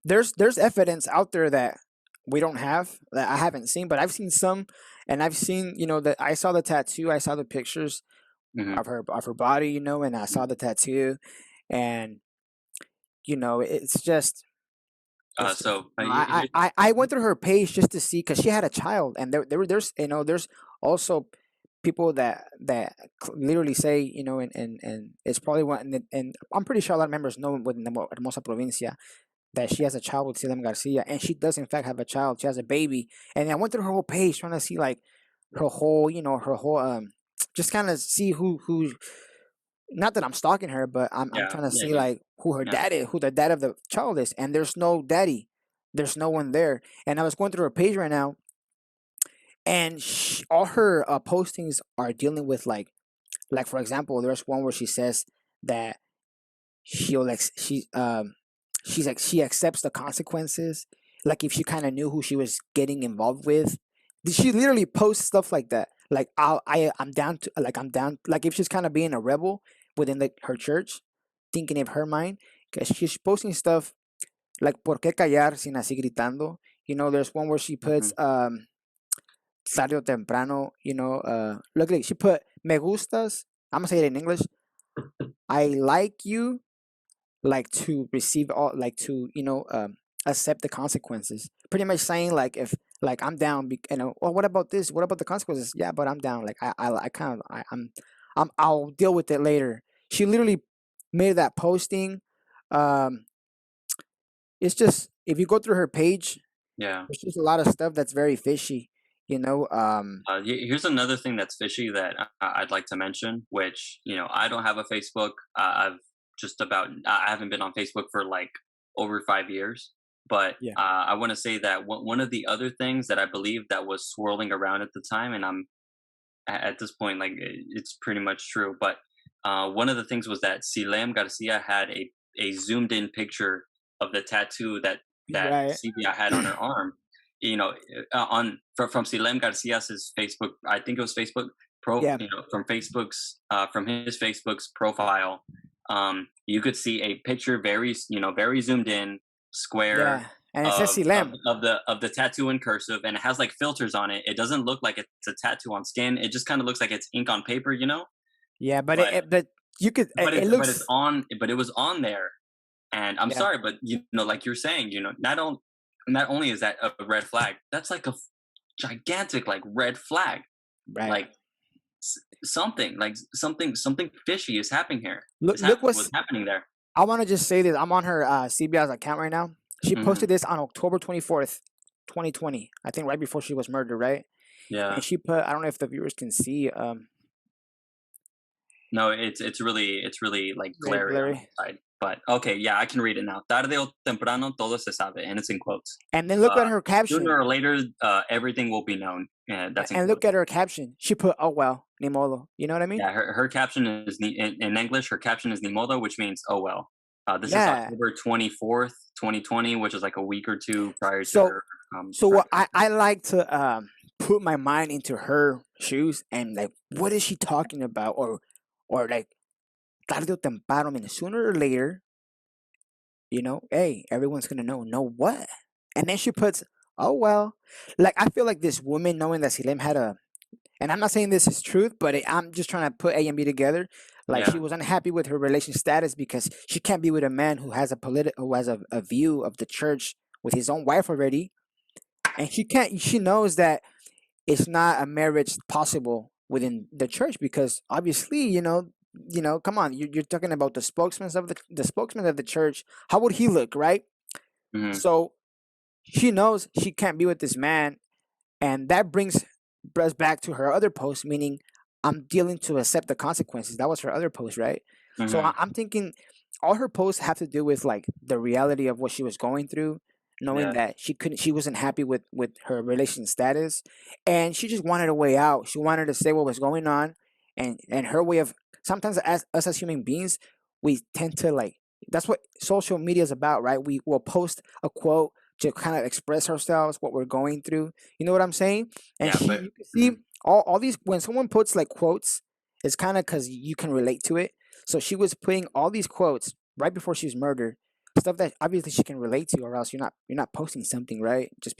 there's evidence out there that we don't have, that I haven't seen, but I've seen some, and I've seen, you know, that I saw the tattoo, I saw the pictures Hmm. of her body, you know, and I saw the tattoo, and you know, it's just So you know, I went through her page just to see because she had a child, and there's, you know, there's also people that literally say, you know, and it's probably one, and I'm pretty sure a lot of members know within the Hermosa Provincia that she has a child with Silem Garcia, and she does in fact have a child. She has a baby, and I went through her whole page trying to see like her whole, you know, her whole just kind of see who. Not that I'm stalking her, but I'm yeah, trying to yeah, see yeah, like who her yeah. dad is, who the dad of the child is, and there's no daddy, there's no one there. And I was going through her page right now, and all her postings are dealing with like for example, there's one where she says that she'll like she's like she accepts the consequences, like if she kind of knew who she was getting involved with. She literally posts stuff like that, like I'm down to, like I'm down, like if she's kind of being a rebel within her church, thinking of her mind, because she's posting stuff like por qué callar sin así gritando. You know, there's one where she Hmm. puts tarde o temprano, you know, look, like she put me gustas, I'm gonna say it in English, I like you, like to receive all, like to, you know, accept the consequences, pretty much saying like, if like I'm down, you know, well, what about this, what about the consequences, yeah, but I'm down, like I kind of I'll deal with it later. She literally made that posting. um it's just, if you go through her page, Yeah. there's just a lot of stuff that's very fishy, you know. Here's another thing that's fishy that I'd like to mention, which, you know, I don't have a Facebook. I haven't been on Facebook for like over 5 years. But Yeah, I want to say that one of the other things that I believe that was swirling around at the time, and at this point, like it's pretty much true. But one of the things was that Silem Garcia had a zoomed in picture of the tattoo that right. Sibia had on her arm. You know, from Silem Garcia's Facebook, I think it was Facebook Yeah, you know, from his Facebook's profile, you could see a picture very, you know, very zoomed in, square yeah, and it says Silem. of the tattoo in cursive, and it has like filters on it. It doesn't look like it's a tattoo on skin. It just kind of looks like it's ink on paper, you know. Yeah, but But but you could, it it's looks, on, but it was on there. And I'm yeah. sorry, but you know, like you're saying, you know, not only is that a red flag, that's like a gigantic like red flag. Right. Like something like something fishy is happening here. Look Was what's, happening there. I want to just say this. I'm on her CBI's account right now. She Hmm. posted this on October 24th, 2020. I think right before she was murdered, right? Yeah. And she put, I don't know if the viewers can see, No, it's really like very glary on blurry. the side. But okay, yeah, I can read it now. Tarde o temprano todo se sabe, and it's in quotes. And then look Uh, at her caption. Sooner or later, everything will be known. Yeah, that's in And look quotes. at her caption. She put, "Oh well, ni modo." You know what I mean? Yeah, her caption is in English. Her caption is "ni modo," which means "oh well." This is Yeah. October 24th, 2020, which is like a week or two prior to So her. so what I like to put my mind into her shoes and like what is she talking about or like tarde o temprano, I mean sooner or later, hey, everyone's gonna know what? And then she puts, oh well. Like I feel like this woman knowing that Silem had a, and I'm not saying this is truth, but I'm just trying to put A and B together. Like she Yeah. was unhappy with her relation status because she can't be with a man who has who has a view of the church with his own wife already, and she can't. She knows that it's not a marriage possible within the church because obviously, come on, you're talking about the spokesman of the spokesman of the church. How would he look, right? Hmm. So she knows she can't be with this man, and that brings us back to her other post, meaning I'm dealing to accept the consequences. That was her other post, right? So Hmm. I'm thinking all her posts have to do with like the reality of what she was going through, knowing Yeah. that she wasn't happy with her relation status, and she just wanted a way out. She wanted to say what was going on, and her way of, sometimes as us as human beings, we tend to like, that's what social media is about, right? We will post a quote to kind of express ourselves, what we're going through. You know what I'm saying? And Yeah. she, But you can see mhm. all these, when someone puts like quotes, it's kind of because you can relate to it. So she was putting all these quotes right before she was murdered, stuff that obviously she can relate to, or else you're not posting something, right? Just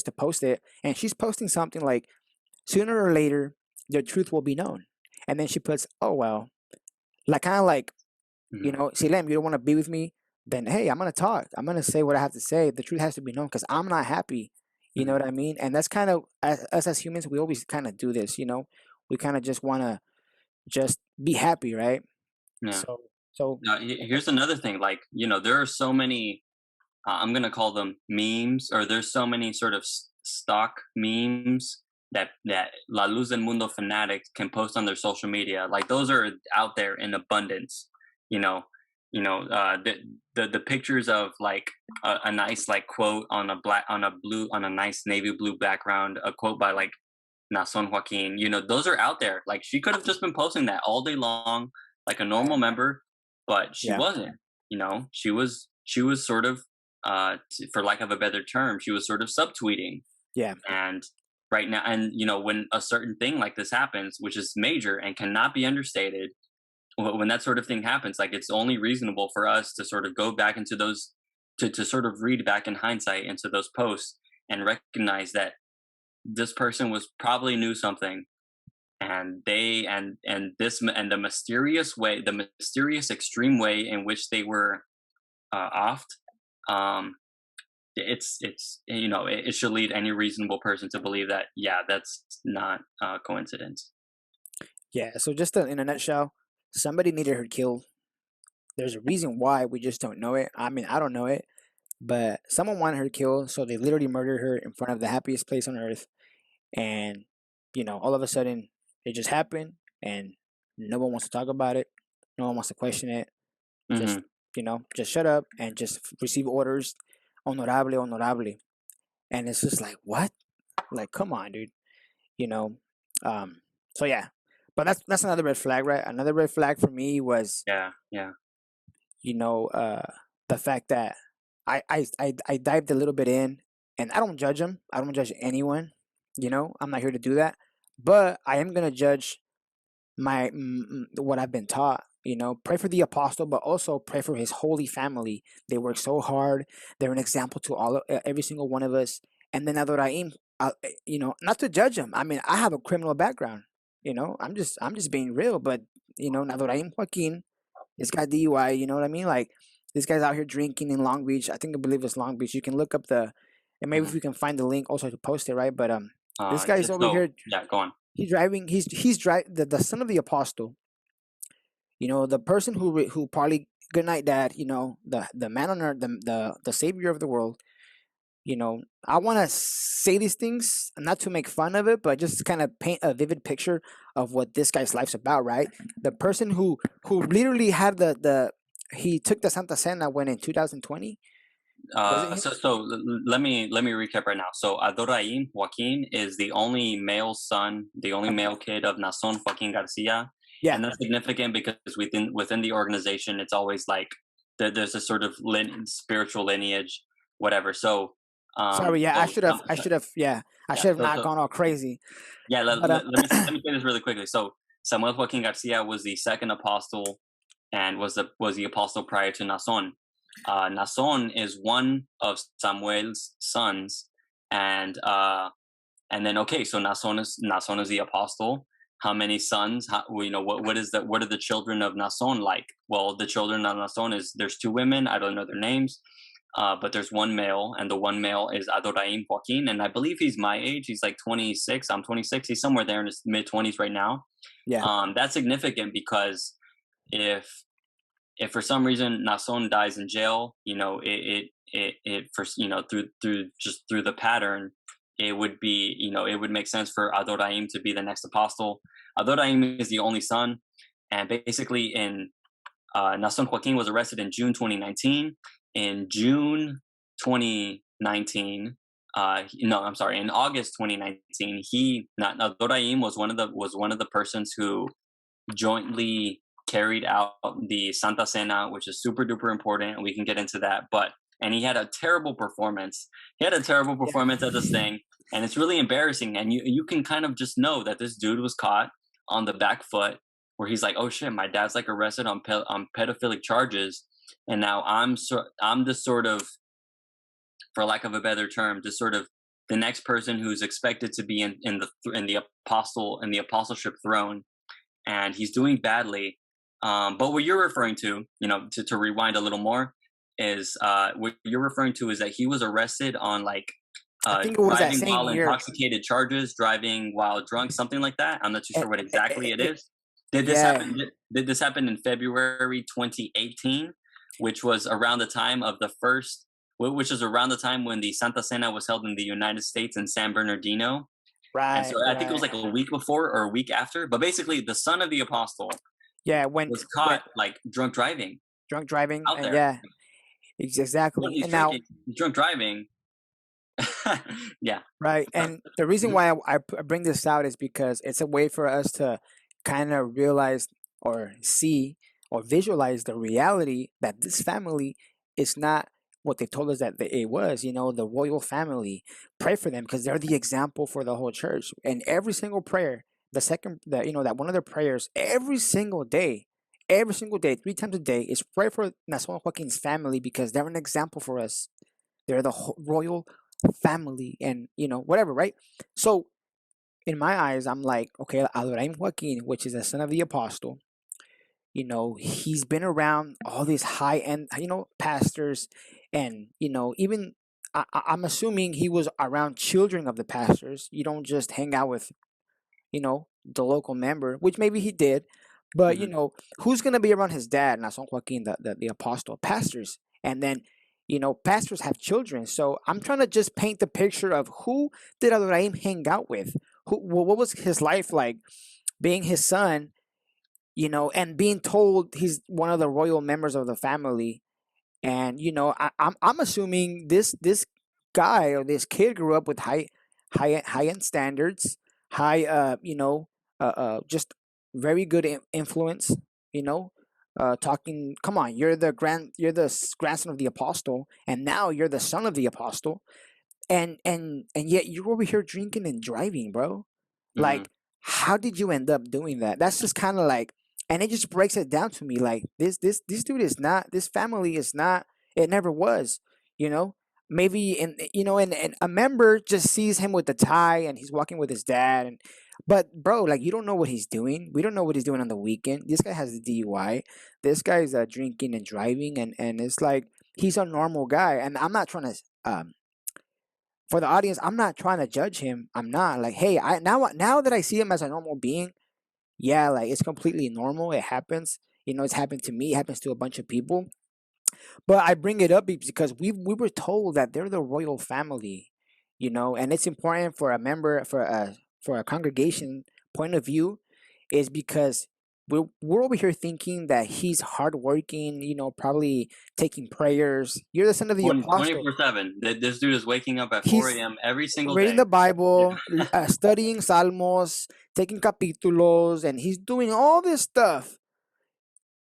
to post it. And she's posting something like, sooner or later, the truth will be known. And then she puts, oh well, like kind of like, Mhm. Silem, you don't want to be with me, then hey, I'm gonna talk. I'm gonna say what I have to say. The truth has to be known because I'm not happy. You know Mhm. what I mean? And that's kind of us as humans. We always kind of do this. We kind of just want to just be happy, right? Yeah. So, so Now, here's another thing. Like, there are so many. I'm gonna call them memes, or there's so many sort of stock memes that La Luz del Mundo fanatics can post on their social media. Like those are out there in abundance. You know, the pictures of like a nice like quote on a nice navy blue background, a quote by like Nason Joaquin. Those are out there. Like she could have just been posting that all day long, like a normal right, member, but she yeah, wasn't. She was sort of, for lack of a better term, she was sort of subtweeting. yeah, And right now, and when a certain thing like this happens, which is major and cannot be understated, when that sort of thing happens, like it's only reasonable for us to sort of go back into those, to sort of read back in hindsight into those posts and recognize that this person was probably knew something, and they and the mysterious extreme way in which they were offed. um it should lead any reasonable person to believe that, yeah, that's not a coincidence. yeah. So just in a nutshell, somebody needed her killed. There's a reason why, we just don't know it. I mean, I don't know it, but someone wanted her killed, so they literally murdered her in front of the happiest place on earth. And all of a sudden it just happened, and no one wants to talk about it, no one wants to question it. Just Hmm. just shut up and just receive orders, honorable, honorable. And it's just like, what? Like, come on, dude. you know um so yeah, but that's another red flag, right? Another red flag for me was, Yeah. Yeah. you know uh the fact that I dived a little bit in, and I don't judge them, I don't judge anyone. I'm not here to do that, but I am gonna judge what I've been taught. Pray for the apostle, but also pray for his holy family. They work so hard. They're an example to every single one of us. And then Adoraim, not to judge him. I mean, I have a criminal background. I'm just being real. But Adoraim Joaquin, this guy DUI. You know what I mean? Like, this guy's out here drinking in Long Beach. I believe it's Long Beach. You can look up and maybe if Hmm. we can find the link also to post it, right? But this guy's Just over so, here. yeah, go on. He's driving. He's driving the son of the apostle. The person who probably, good night, dad. The man on earth, the savior of the world. I want to say these things not to make fun of it, but just kind of paint a vivid picture of what this guy's life's about. Right, the person who literally had he took the Santa Cena when in 2020. Was it him? Let me recap right now. So Adoraim Joaquin is the only male son, the only Okay. male kid of Nason Joaquin Garcia, Yeah. and that's significant because within the organization, it's always like there's a sort of spiritual lineage, whatever. So Sorry, yeah, so I should have, yeah, I yeah, should have so not gone all crazy. yeah, But let me say this really quickly. So Samuel Joaquin Garcia was the second apostle and was the apostle prior to Nason. Nason is one of Samuel's sons, and then okay, so Nason is the apostle. How many sons? You know, what are the children of Nason like? Well, the children of Nason there's two women. I don't know their names, but there's one male, and the one male is Adoraim Joaquin, and I believe he's my age. He's like 26. I'm 26. He's somewhere there in his mid 20s right now. yeah, That's significant because if for some reason Nason dies in jail, you know, it for, you know, through the pattern, it would be, you know, it would make sense for Adoraim to be the next apostle. Adoraim is the only son, and basically Nason Joaquin was arrested in June 2019. In June 2019, no, I'm sorry, in August 2019, Adoraim was one of the persons who jointly carried out the Santa Cena, which is super duper important, and we can get into that. And he had a terrible performance. He had a terrible performance at this thing, and it's really embarrassing. And you can kind of just know that this dude was caught on the back foot, where he's like, "Oh shit, my dad's like arrested on pedophilic charges, and now I'm this sort of, for lack of a better term, just sort of the next person who's expected to be in the apostleship throne, and he's doing badly." But what you're referring to, you know, to rewind a little more, is what you're referring to is that he was arrested on like I think it was that driving same while year. intoxicated charges, driving while drunk, something like that. I'm not too sure what exactly it is. Did this happen in February 2018, which was around the time of which is around the time when the Santa Cena was held in the United States in San Bernardino. Right. And so I think it was like a week before or a week after. But basically, the son of the apostle was caught like drunk driving out and there. yeah, exactly. He's And now drunk driving. Yeah. right, and the reason why I bring this out is because it's a way for us to kind of realize or see or visualize the reality that this family is not what they told us that it was. You know, the royal family. Pray for them because they're the example for the whole church. And every single prayer, that one of their prayers every single day, 3 times a day, is pray for Nason Joaquin's family because they're an example for us. They're the royal family, and you know, whatever, right? So in my eyes, I'm like, okay, Adoraim Joaquin, which is the son of the apostle, you know, he's been around all these high end, you know, pastors, and you know, even I'm assuming he was around children of the pastors. You don't just hang out with, you know, the local member, which maybe he did, but you know, who's gonna be around his dad, Nason Joaquin, the apostle? Pastors. And then, you know, pastors have children. So I'm trying to just paint the picture of who did Adoraim hang out with? What was his life like being his son, you know, and being told he's one of the royal members of the family. And you know, I'm assuming this guy or this kid grew up with high end standards, high you know, just very good influence. You know, talking. Come on, you're the grandson of the apostle, and now you're the son of the apostle, and yet you're over here drinking and driving, bro. Like, how did you end up doing that? That's just kind of like, and it just breaks it down to me like this dude is not, this family is not, it never was, you know. Maybe in, you know, and a member just sees him with the tie and he's walking with his dad, and but bro, like, you don't know what he's doing. We don't know what he's doing on the weekend. This guy has the DUI. This guy's drinking and driving, and it's like he's a normal guy. And I'm not trying to for the audience, I'm not trying to judge him. I'm not like, hey, now that I see him as a normal being, yeah, like, it's completely normal. It happens. You know, it's happened to me. It happens to a bunch of people. But I bring it up because we were told that they're the royal family, you know, and it's important for a member, for a congregation point of view, is because we're over here thinking that he's hardworking, you know, probably taking prayers. You're the son of the apostle. 24/7. This dude is waking up at 4 a.m. every single day. Reading the Bible, studying Salmos, taking capítulos, and he's doing all this stuff.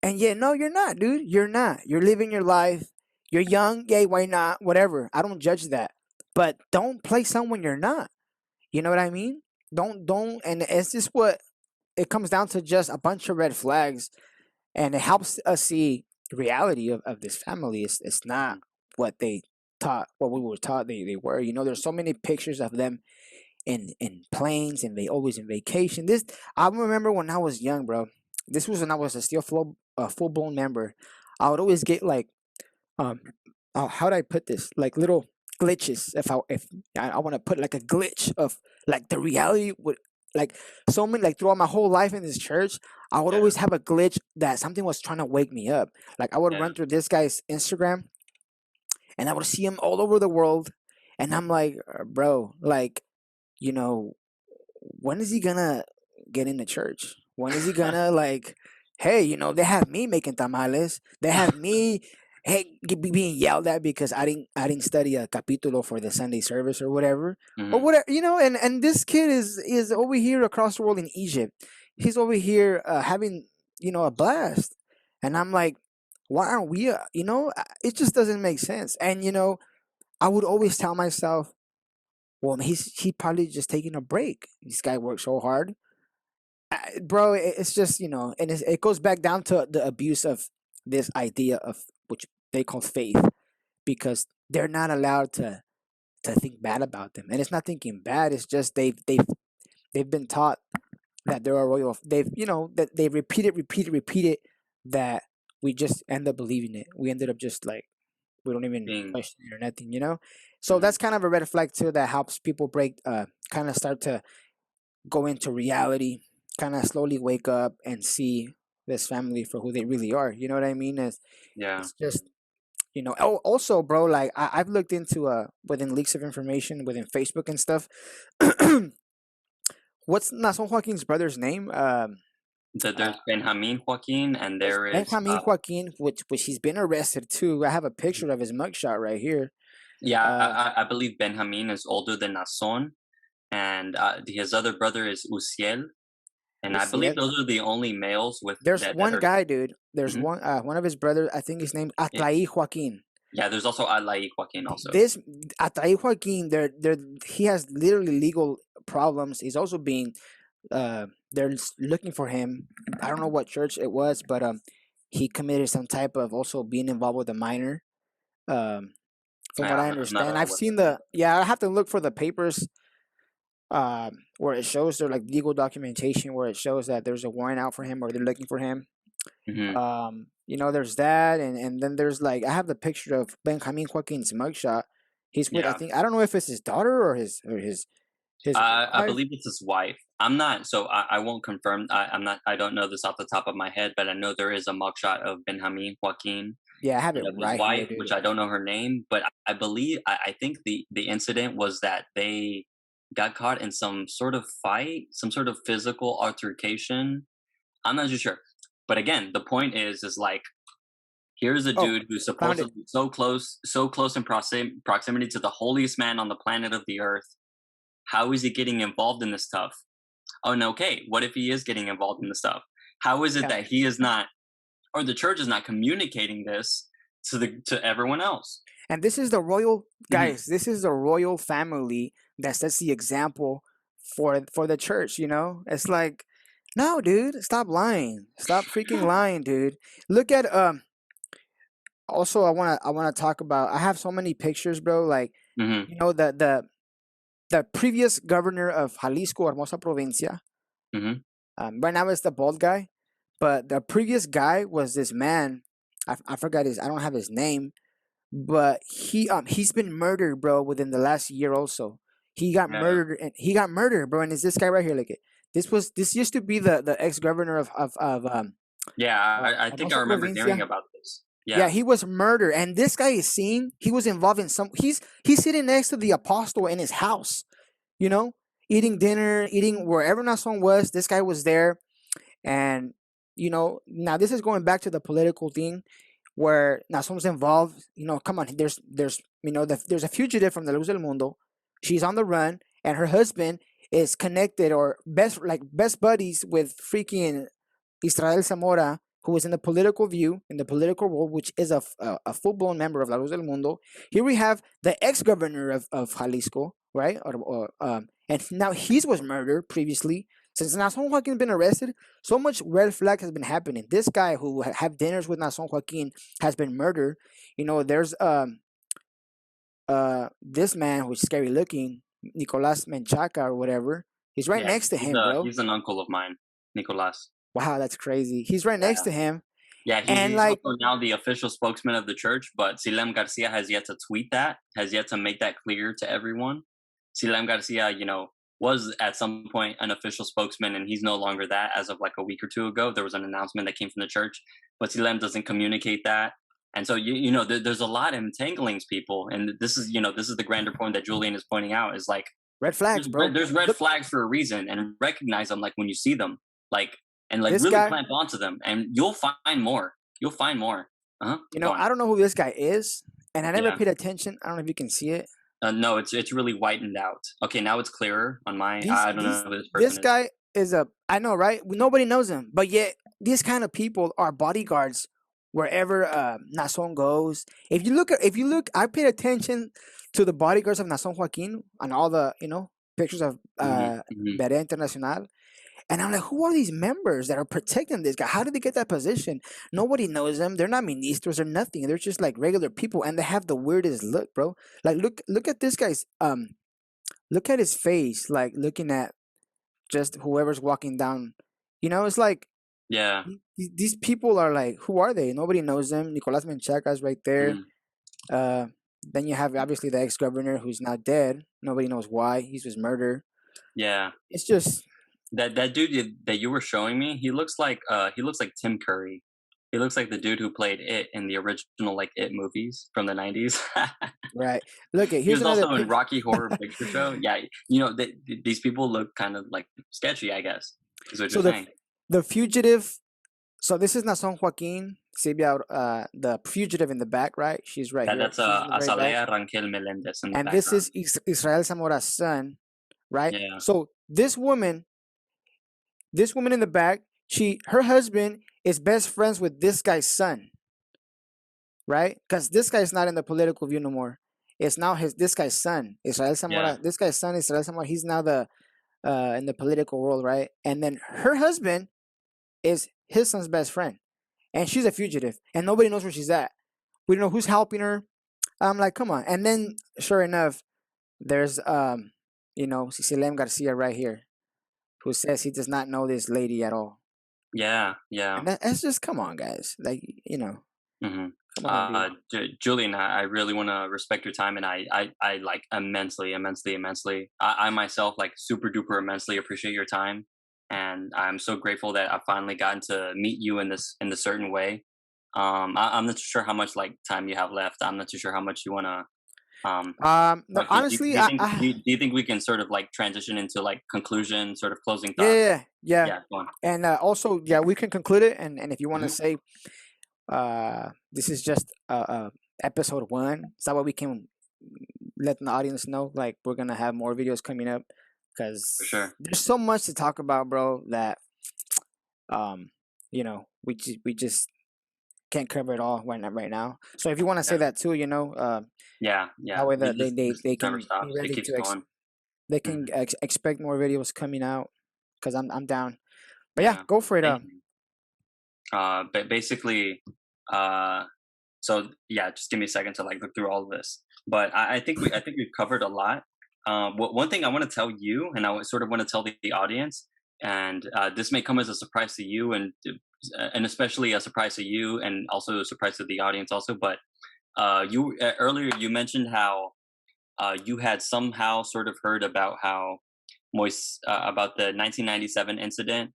And yet, no, you're not, dude. You're not. You're living your life. You're young. Yay, why not? Whatever. I don't judge that. But don't play someone you're not. You know what I mean? Don't. And it's just what it comes down to, just a bunch of red flags. And it helps us see the reality of this family. It's not what they taught, what we were taught they were. You know, there's so many pictures of them in planes, and they always in vacation. This, I remember when I was young, bro. This was when I was a still full blown member. I would always get like um how do I put this, like little glitches, if I want to put like a glitch of like the reality would, like, so many, like throughout my whole life in this church, I would Yeah. always have a glitch that something was trying to wake me up. Like I would Yeah. run through this guy's Instagram, and I would see him all over the world, and I'm like, bro, like, you know, when is he gonna get into church? When is he gonna like, hey, you know, they have me making tamales. They have me, hey, being yelled at because I didn't study a capítulo for the Sunday service or whatever, or Mhm. whatever, you know. And this kid is over here across the world in Egypt. He's over here having, you know, a blast, and I'm like, why aren't we? You know, it just doesn't make sense. And you know, I would always tell myself, well, he probably just taking a break. This guy works so hard, bro. It's just, you know, and it goes back down to the abuse of this idea of which they call faith, because they're not allowed to think bad about them, and it's not thinking bad. It's just they've been taught that they're a royal. They've, you know, that they repeat it, that we just end up believing it. We ended up just like, we don't even Being. question it or nothing, you know. So Mhm. that's kind of a red flag too, that helps people break, kind of start to go into reality, kind of slowly wake up and see this family for who they really are. You know what I mean? Yeah. It's just, you know. Oh, also, bro, like I've looked into within leaks of information within Facebook and stuff. What's Nason Joaquin's brother's name? There's Benjamin Joaquin, and There's there is Benjamin Joaquin, which he's been arrested too. I have a picture of his mugshot right here. yeah, Uh, I believe Benjamin is older than Nason, and his other brother is Uciel, and I believe Uciel. those are the only males with There's that one are. guy, dude. There's Mhm. one of his brothers. I think his name Yeah, Atlai Joaquin. yeah, there's also Alai Joaquin also. This Atlai Joaquin, he has literally legal problems. He's also being they're looking for him. I don't know what church it was, but he committed some type of also being involved with a minor. Um, from what I I'm not understand, I've aware seen of the, yeah. I have to look for the papers where it shows their like legal documentation where it shows that there's a warrant out for him or they're looking for him. that. Hmm. You know, there's that, and then there's like, I have the picture of Benjamin Joaquin's mugshot. He's with, I Yeah, think, I don't know if it's his daughter or his I wife. believe it's his wife. I'm not, so I won't confirm. I'm not. I don't know this off the top of my head, but I know there is a mugshot of Benjamin Joaquin Yeah, I have it and of his right here, wife, which dude. I don't know her name, but I believe I think the incident was that they got caught in some sort of fight, some sort of physical altercation. I'm not too sure, but again, the point is like, here's a Oh, dude who's found it. supposedly so close in proximity to the holiest man on the planet of the earth. How is he getting involved in this stuff? Oh, no, okay, what if he is getting involved in this stuff? How is it Yeah, that he is not, or the church is not communicating this to everyone else? and this is the royal, Hmm. guys. This is the royal family that sets the example for the church. You know, it's like, no, dude, stop lying, stop freaking lying, dude. Look at Also, I wanna talk about. I have so many pictures, bro. Like, Hmm. you know, the previous governor of Jalisco, Hermosa Provincia. Hmm. Right now it's the bald guy, but the previous guy was this man. I forgot his. I don't have his name, but he's been murdered, bro, within the last year also. He got Yeah, murdered, and he got murdered, bro. And it's this guy right here. Like it. This used to be the ex governor yeah. I think I Hermosa remember hearing Provincia. about this. Yeah, Yeah. he was murdered, and this guy is seen. He was involved in some. He's sitting next to the apostle in his house. You know, eating dinner, eating wherever Nason was. This guy was there, and you know, now this is going back to the political thing where Nason's involved. You know, come on, there's you know, there's a fugitive from the Luz del Mundo. She's on the run, and her husband is connected or best buddies with freaking Israel Zamora, who is in the political view, in the political role, which is a full-blown member of La Luz del Mundo. Here we have the ex-governor of Jalisco, right? And now he was murdered previously. Since Nason Joaquin has been arrested, so much red flag has been happening. This guy who have dinners with Nason Joaquin has been murdered. You know, there's this man who's scary looking, Nicolas Menchaca or whatever. He's right next to him, bro. He's an uncle of mine, Nicolas. Wow, that's crazy. He's right next to him. Yeah, he's like, also now the official spokesman of the church, but Silem Garcia has yet to tweet that, has yet to make that clear to everyone. Silem Garcia, you know, was at some point an official spokesman, and he's no longer that as of like a week or two ago. There was an announcement that came from the church, but Silem doesn't communicate that. And so, you know, there's a lot of entanglings, people. And this is, you know, this is the grander point that Julian is pointing out is like, red flags, bro. There's red flags for a reason, and recognize them like when you see them, like, and like really clamp onto them, and you'll find more. You'll find more. You know, I don't know who this guy is, and I never paid attention. I don't know if you can see it. No, it's really whitened out. Okay, now it's clearer on my. I don't know who this person is. This guy is I know, right? Nobody knows him, but yet these kind of people are bodyguards wherever Nason goes. If you look, I paid attention to the bodyguards of Nason Joaquin on all the, you know, pictures of Vereda Internacional. And I'm like, who are these members that are protecting this guy? How did they get that position? Nobody knows them. They're not ministros or nothing. They're just like regular people, and they have the weirdest look, bro. Like, look at this guy's look at his face, like looking at just whoever's walking down. You know, it's like, yeah, these people are like, who are they? Nobody knows them. Nicolas Menchaca is right there. Then you have obviously the ex-governor who's now dead. Nobody knows why. He was murdered. Yeah, it's just. That dude that you were showing me, he looks like Tim Curry. He looks like the dude who played It in the original like It movies from the 90s. Right. Look, here's he was also in Rocky Horror Picture Show. Yeah, you know, these people look kind of like sketchy, I guess. Is what you're saying. The fugitive. So this is Nason Joaquin, Sibia, the fugitive in the back, right? She's right here. That's Azalea Rangel Melendez in the background. This is Israel Zamora's son, right? Yeah. So this woman in the back, her husband is best friends with this guy's son, right? Because this guy's not in the political view no more. It's now this guy's son, Israel Zamora. Yeah. This guy's son, Israel Zamora. He's now in the political world, right? And then her husband is his son's best friend, and she's a fugitive, and nobody knows where she's at. We don't know who's helping her. I'm like, come on. And then, sure enough, there's you know, Silem Garcia right here, who says he does not know this lady at all. Yeah. And that's just, come on, guys. Like, you know. Come on, Julian, I really want to respect your time, and I like immensely. I myself like super duper immensely appreciate your time, and I'm so grateful that I've finally gotten to meet you in this certain way. I'm not too sure how much like time you have left. I'm not too sure how much you want to. No, honestly, do you think we can sort of like transition into like conclusion, sort of closing thoughts? Yeah. Go on. And also, we can conclude it. And if you want to say, this is just episode 1. Is that what we can let the audience know? Like, we're gonna have more videos coming up, because for sure there's so much to talk about, bro. That you know, we just can't cover it all right now. So if you want to say that too, you know, that way that they can be ready to they can expect more videos coming out, because I'm down. But go for it. But basically, so just give me a second to like look through all of this. But I think we've covered a lot. One thing I want to tell you, and I sort of want to tell the audience, and this may come as a surprise to you, and especially a surprise to you, and also a surprise to the audience also. But you earlier you mentioned how you had somehow sort of heard about how Moises about the 1997 incident.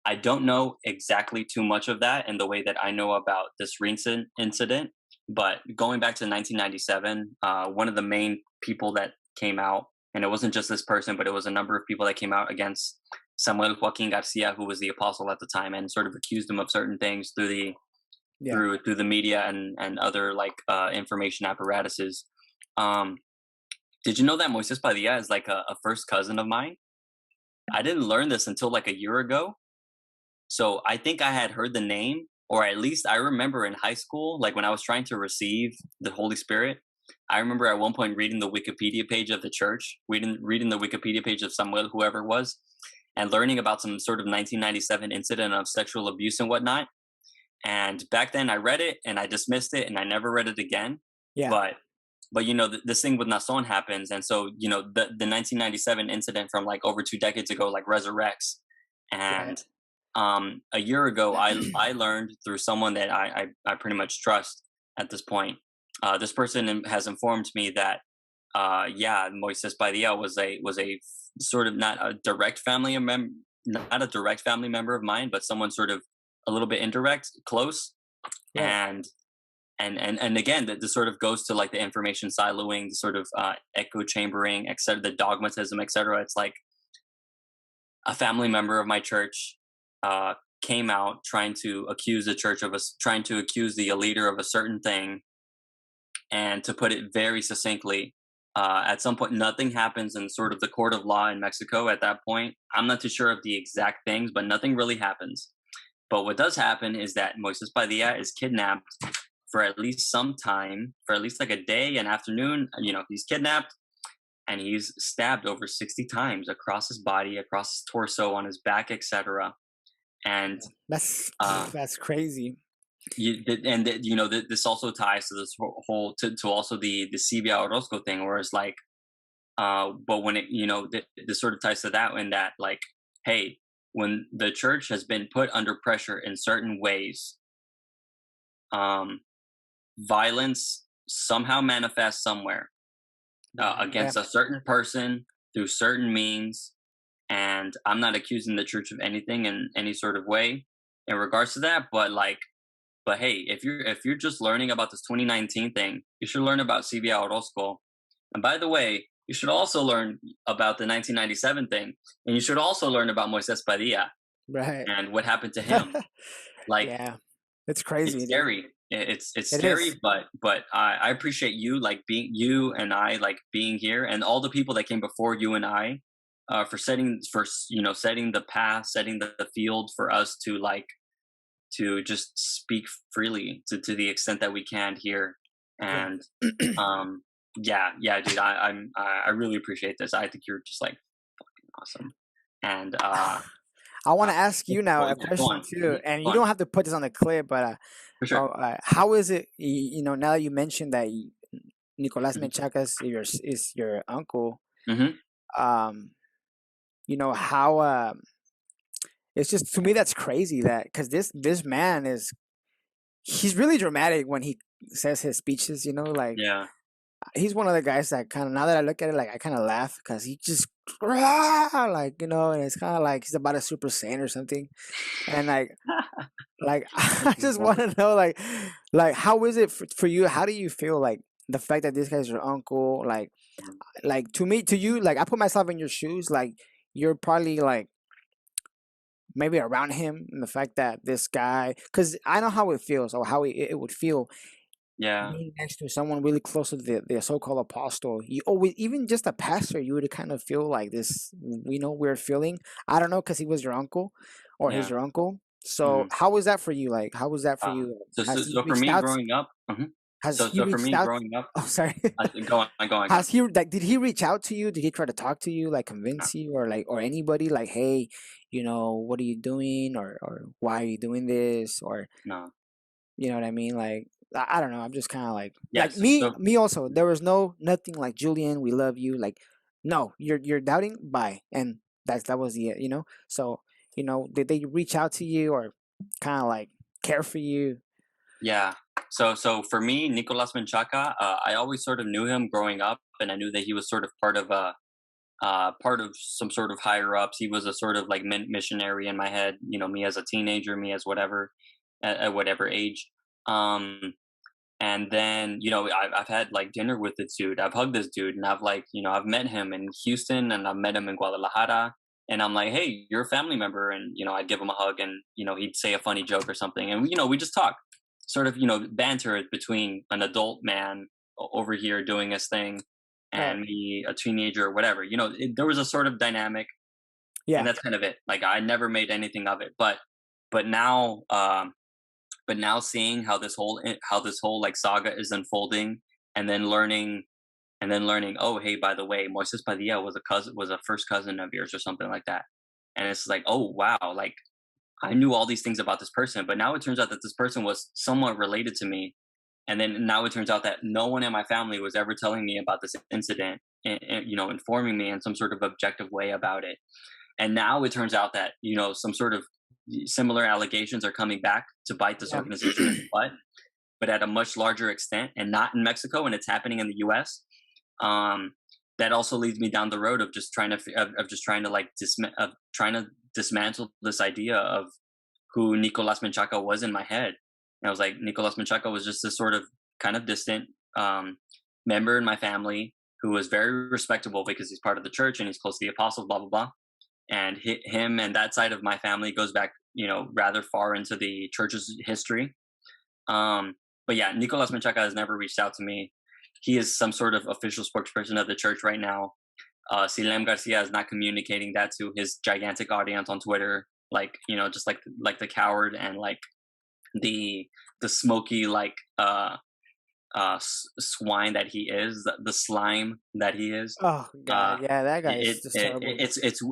I don't know exactly too much of that in the way that I know about this recent incident, but going back to 1997, one of the main people that came out, and it wasn't just this person, but it was a number of people that came out against Samuel Joaquin Garcia, who was the apostle at the time, and sort of accused him of certain things through the media and other like information apparatuses. Did you know that Moises Padilla is like a first cousin of mine? I didn't learn this until like a year ago. So I think I had heard the name, or at least I remember in high school, like when I was trying to receive the Holy Spirit, I remember at one point reading the Wikipedia page of the church, reading the Wikipedia page of Samuel, whoever it was, and learning about some sort of 1997 incident of sexual abuse and whatnot. And back then I read it and I dismissed it and I never read it again. Yeah. But you know, this thing with Nason happens. And so, you know, the 1997 incident from like over 2 decades ago, like resurrects. And a year ago, I learned through someone that I pretty much trust at this point. This person has informed me that, Moises Padilla was a sort of not a direct family member of mine, but someone sort of a little bit indirect, close. Yeah. And again, this sort of goes to like the information siloing, the sort of echo chambering, etc., the dogmatism, etc. It's like a family member of my church came out trying to accuse the church of us, trying to accuse the leader of a certain thing, and to put it very succinctly, at some point, nothing happens in sort of the court of law in Mexico at that point. I'm not too sure of the exact things, but nothing really happens. But what does happen is that Moises Padilla is kidnapped for at least some time, for at least like a day, an afternoon. You know, he's kidnapped and he's stabbed over 60 times across his body, across his torso, on his back, etc. And that's crazy. This also ties to this whole to also the Sibia Orozco thing, where it's like, but when it, this sort of ties to that, in that, like, hey, when the church has been put under pressure in certain ways, violence somehow manifests somewhere against a certain person through certain means. And I'm not accusing the church of anything in any sort of way in regards to that, but hey, if you're just learning about this 2019 thing, you should learn about Sibia Orozco. And by the way, you should also learn about the 1997 thing, and you should also learn about Moises Padilla, right, and what happened to him. Like, yeah, it's crazy. It's scary. It's scary, but I appreciate you, like being you and I, like being here, and all the people that came before you and I, for setting the path, setting the field for us to just speak freely to the extent that we can here. And dude, I really appreciate this. I think you're just like fucking awesome. And I want to ask you now a question too, and you don't have to put this on the clip, but for sure. How is it? Now that you mentioned that Nicolas Menchaca is your uncle, how it's just, to me, that's crazy, that because this man he's really dramatic when he says his speeches, like, he's one of the guys that kind of, now that I look at it, like, I kind of laugh because he just like, and it's kind of like he's about a Super Saiyan or something. And like I just want to know, like how is it for you? How do you feel, like, the fact that this guy's your uncle? Like to you, like, I put myself in your shoes, like, you're probably like maybe around him, and the fact that this guy, because I know how it feels, or how it would feel, being next to someone really close to the so-called apostle. You always, even just a pastor, you would kind of feel like this, weird feeling. I don't know, because he was your uncle, or he's your uncle. So how was that for you? Like, how was that for you? So for me growing up, Oh, sorry. Go on. Has he, like, did he reach out to you? Did he try to talk to you, like, convince you, or anybody, like, hey, what are you doing, or why are you doing this, or no, you know what I mean? Like, I don't know. I'm just kind of like, me also. There was nothing like, Julian, we love you. Like, no, you're doubting. Bye. And that was the So did they reach out to you, or kind of like care for you? Yeah. So for me, Nicolas Menchaca, I always sort of knew him growing up, and I knew that he was sort of part of some sort of higher ups. He was a sort of like missionary in my head. Me as a teenager, me as whatever, at whatever age. And then, I've had like dinner with this dude. I've hugged this dude, and I've met him in Houston, and I've met him in Guadalajara. And I'm like, hey, you're a family member. And, I'd give him a hug, and, he'd say a funny joke or something. And, we just talk, sort of, banter between an adult man over here doing his thing and me, a teenager or whatever. There was a sort of dynamic. Yeah. And that's kind of it. Like, I never made anything of it. But now, But now seeing how this whole like saga is unfolding, and then learning, oh hey, by the way, Moises Padilla was a first cousin of yours or something like that. And it's like, oh wow, like I knew all these things about this person, but now it turns out that this person was somewhat related to me. And then now it turns out that no one in my family was ever telling me about this incident, and informing me in some sort of objective way about it. And now it turns out that some sort of similar allegations are coming back to bite this Yeah. organization in the butt, but at a much larger extent, and not in Mexico, and it's happening in the U.S. Um, that also leads me down the road of just trying to trying to dismantle this idea of who Nicolas Menchaca was in my head. And I was like, Nicolas Menchaca was just this sort of kind of distant member in my family who was very respectable because he's part of the church and he's close to the apostles, blah blah blah. And him and that side of my family goes back, rather far into the church's history. But yeah, Nicolas Menchaca has never reached out to me. He is some sort of official spokesperson of the church right now. Silem Garcia is not communicating that to his gigantic audience on Twitter, like just like the coward and like the smoky like swine that he is, the slime that he is. Oh Uh, God, yeah, that guy is it, just it terrible.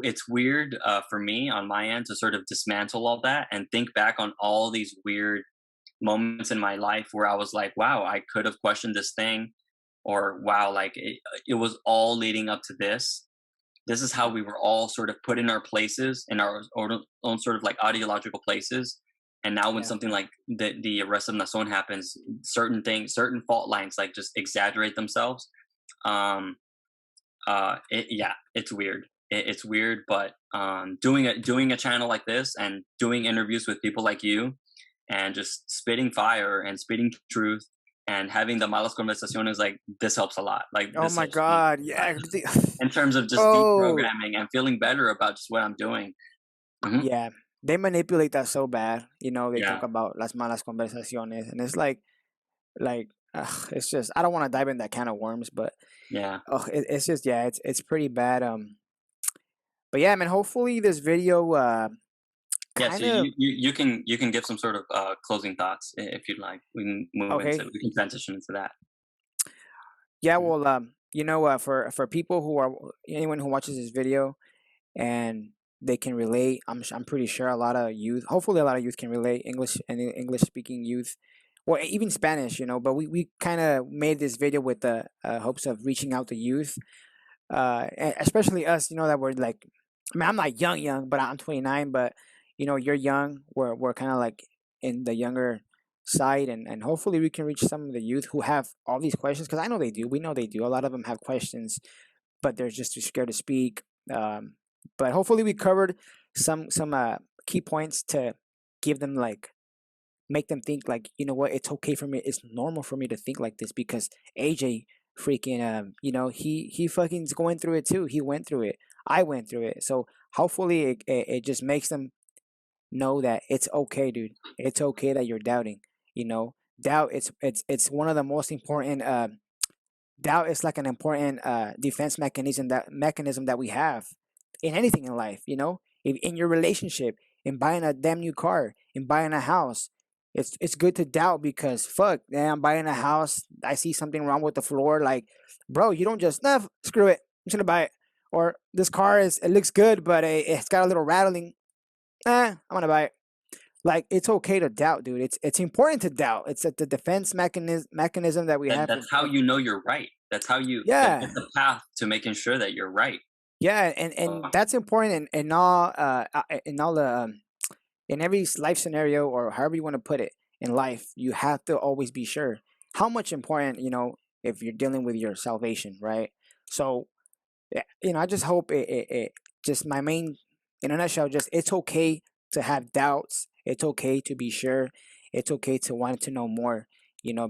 it's weird for me on my end to sort of dismantle all that and think back on all these weird moments in my life where I was like, wow, I could have questioned this thing, or wow, like it was all leading up to this. This is how we were all sort of put in our places, in our own sort of like ideological places. And now when Yeah, something like the arrest of Nason happens, certain things, certain fault lines like just exaggerate themselves. Um, it's weird. It's weird, but doing a channel like this and doing interviews with people like you and just spitting fire and spitting truth and having the malas conversaciones, like this helps a lot. Like oh this my helps me God, a lot yeah. in terms of just Bro, deprogramming and feeling better about just what I'm doing. Hmm. yeah, they manipulate that so bad. They Yeah, talk about las malas conversaciones, and it's like, it's just I don't want to dive in that can of worms, but yeah, it's just yeah, it's pretty bad. But yeah, man. Hopefully this video yeah. kind So of you can give some sort of closing thoughts if you'd like. okay. We can transition into that. Yeah, Mhm. well, for people who are anyone who watches this video and they can relate, I'm pretty sure a lot of youth, hopefully a lot of youth can relate, English and English speaking youth, or even Spanish, But we kind of made this video with the hopes of reaching out to youth, especially us, that we're like, I mean, I'm not young, but I'm 29, but you're young. We're kind of like in the younger side, and hopefully we can reach some of the youth who have all these questions, because I know they do. We know they do. A lot of them have questions, but they're just too scared to speak. But hopefully we covered some key points to give them, like, make them think, like, what, it's okay for me, it's normal for me to think like this, because AJ freaking he fucking's going through it too. He went through it. I went through it. So hopefully it just makes them know that it's okay, dude. It's okay that you're doubting. Doubt, it's one of the most important doubt is like an important defense mechanism that we have in anything in life. If in your relationship, in buying a damn new car, in buying a house, it's good to doubt, because fuck, man, I'm buying a house, I see something wrong with the floor, like, bro, you don't just, nah, screw it, I'm just gonna buy it. Or this car it looks good, but it's got a little rattling, I'm gonna buy it. Like, it's okay to doubt, dude. It's important to doubt. It's the defense mechanism that we have. That's how you know you're right. That's how Yeah, it's a path to making sure that you're right. yeah, and Uh, that's important in all the in every life scenario, or however you want to put it in life. You have to always be sure how much important, if you're dealing with your salvation, right? So, yeah, I just hope it just, my main, in a nutshell, just, it's okay to have doubts. It's okay to be sure. It's okay to want to know more.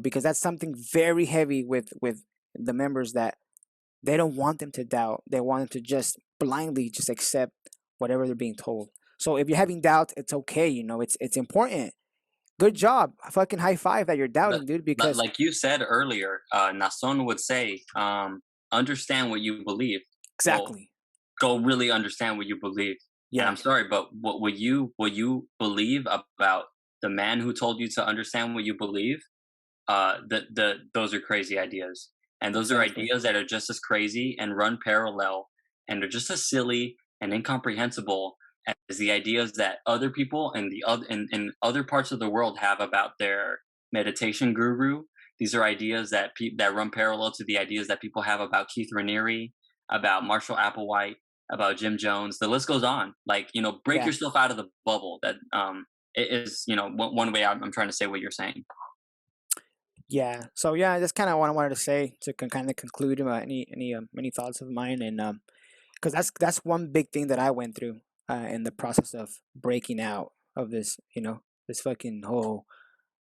Because that's something very heavy with the members, that they don't want them to doubt. They want them to just blindly just accept whatever they're being told. So if you're having doubts, it's okay. It's important. Good job. Fucking high five that you're but, doubting, dude. Because like you said earlier, Nason would say, understand what you believe. Well, exactly. go really understand what you believe. And Yeah. I'm sorry, but what you believe about the man who told you to understand what you believe, those are crazy ideas, and those are Exactly. ideas that are just as crazy and run parallel, and are just as silly and incomprehensible as the ideas that other people in other parts of the world have about their meditation guru. These are ideas that run parallel to the ideas that people have about Keith Raniere, about Marshall Applewhite, about Jim Jones. The list goes on. Like, break Yeah. yourself out of the bubble. That it is, one way I'm trying to say what you're saying. Yeah. So yeah, that's kind of what I wanted to say to kind of conclude any thoughts of mine, and because that's one big thing that I went through in the process of breaking out of this, this fucking whole,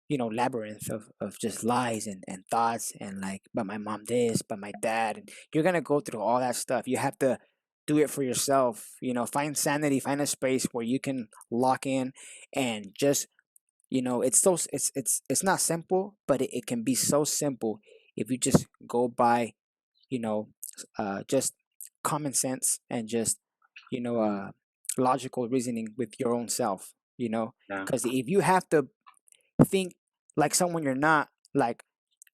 labyrinth of just lies and thoughts, and like, but my mom this, but my dad, and you're gonna go through all that stuff. You have to do it for yourself. Find sanity, find a space where you can lock in and just, it's not simple, but it can be so simple if you just go by, you know just common sense and just, you know uh logical reasoning with your own self, Yeah. because if you have to think like someone you're not, like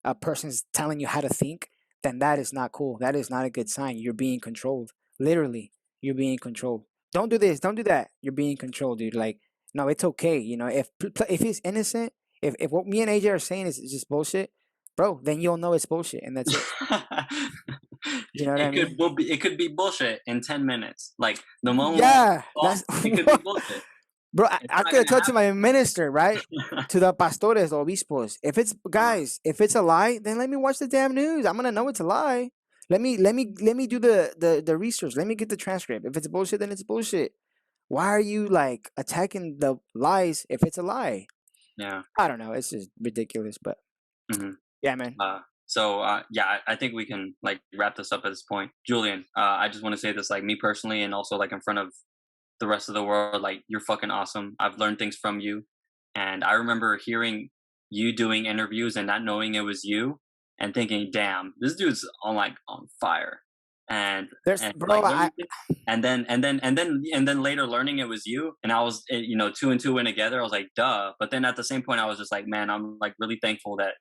a person's telling you how to think, then that is not cool. That is not a good sign. You're being controlled. Literally, you're being controlled. Don't do this. Don't do that. You're being controlled, dude. Like, no, it's okay. If he's innocent, if what me and AJ are saying is just bullshit, bro, then you'll know it's bullshit, and that's it. You know what I mean? It could be bullshit in 10 minutes. Like the moment we Yeah, talk, that's it could be bullshit. bro. It's I not could have gonna told to my minister, right? happen. To the pastores, the obispos. If it's guys, if it's a lie, then let me watch the damn news. I'm gonna know it's a lie. Let me do the research. Let me get the transcript. If it's bullshit, then it's bullshit. Why are you like attacking the lies if it's a lie? Yeah. I don't know. It's just ridiculous. But Hmm. yeah, man. Yeah, I think we can like wrap this up at this point. Julian, I just want to say this, like, me personally, and also like in front of the rest of the world, like, you're fucking awesome. I've learned things from you, and I remember hearing you doing interviews and not knowing it was you, and thinking, "Damn, this dude's on fire," and There's and bro. like learning, and then later learning it was you, and I was, two and two in together. I was like, "Duh," but then at the same point, I was just like, "Man, I'm like really thankful that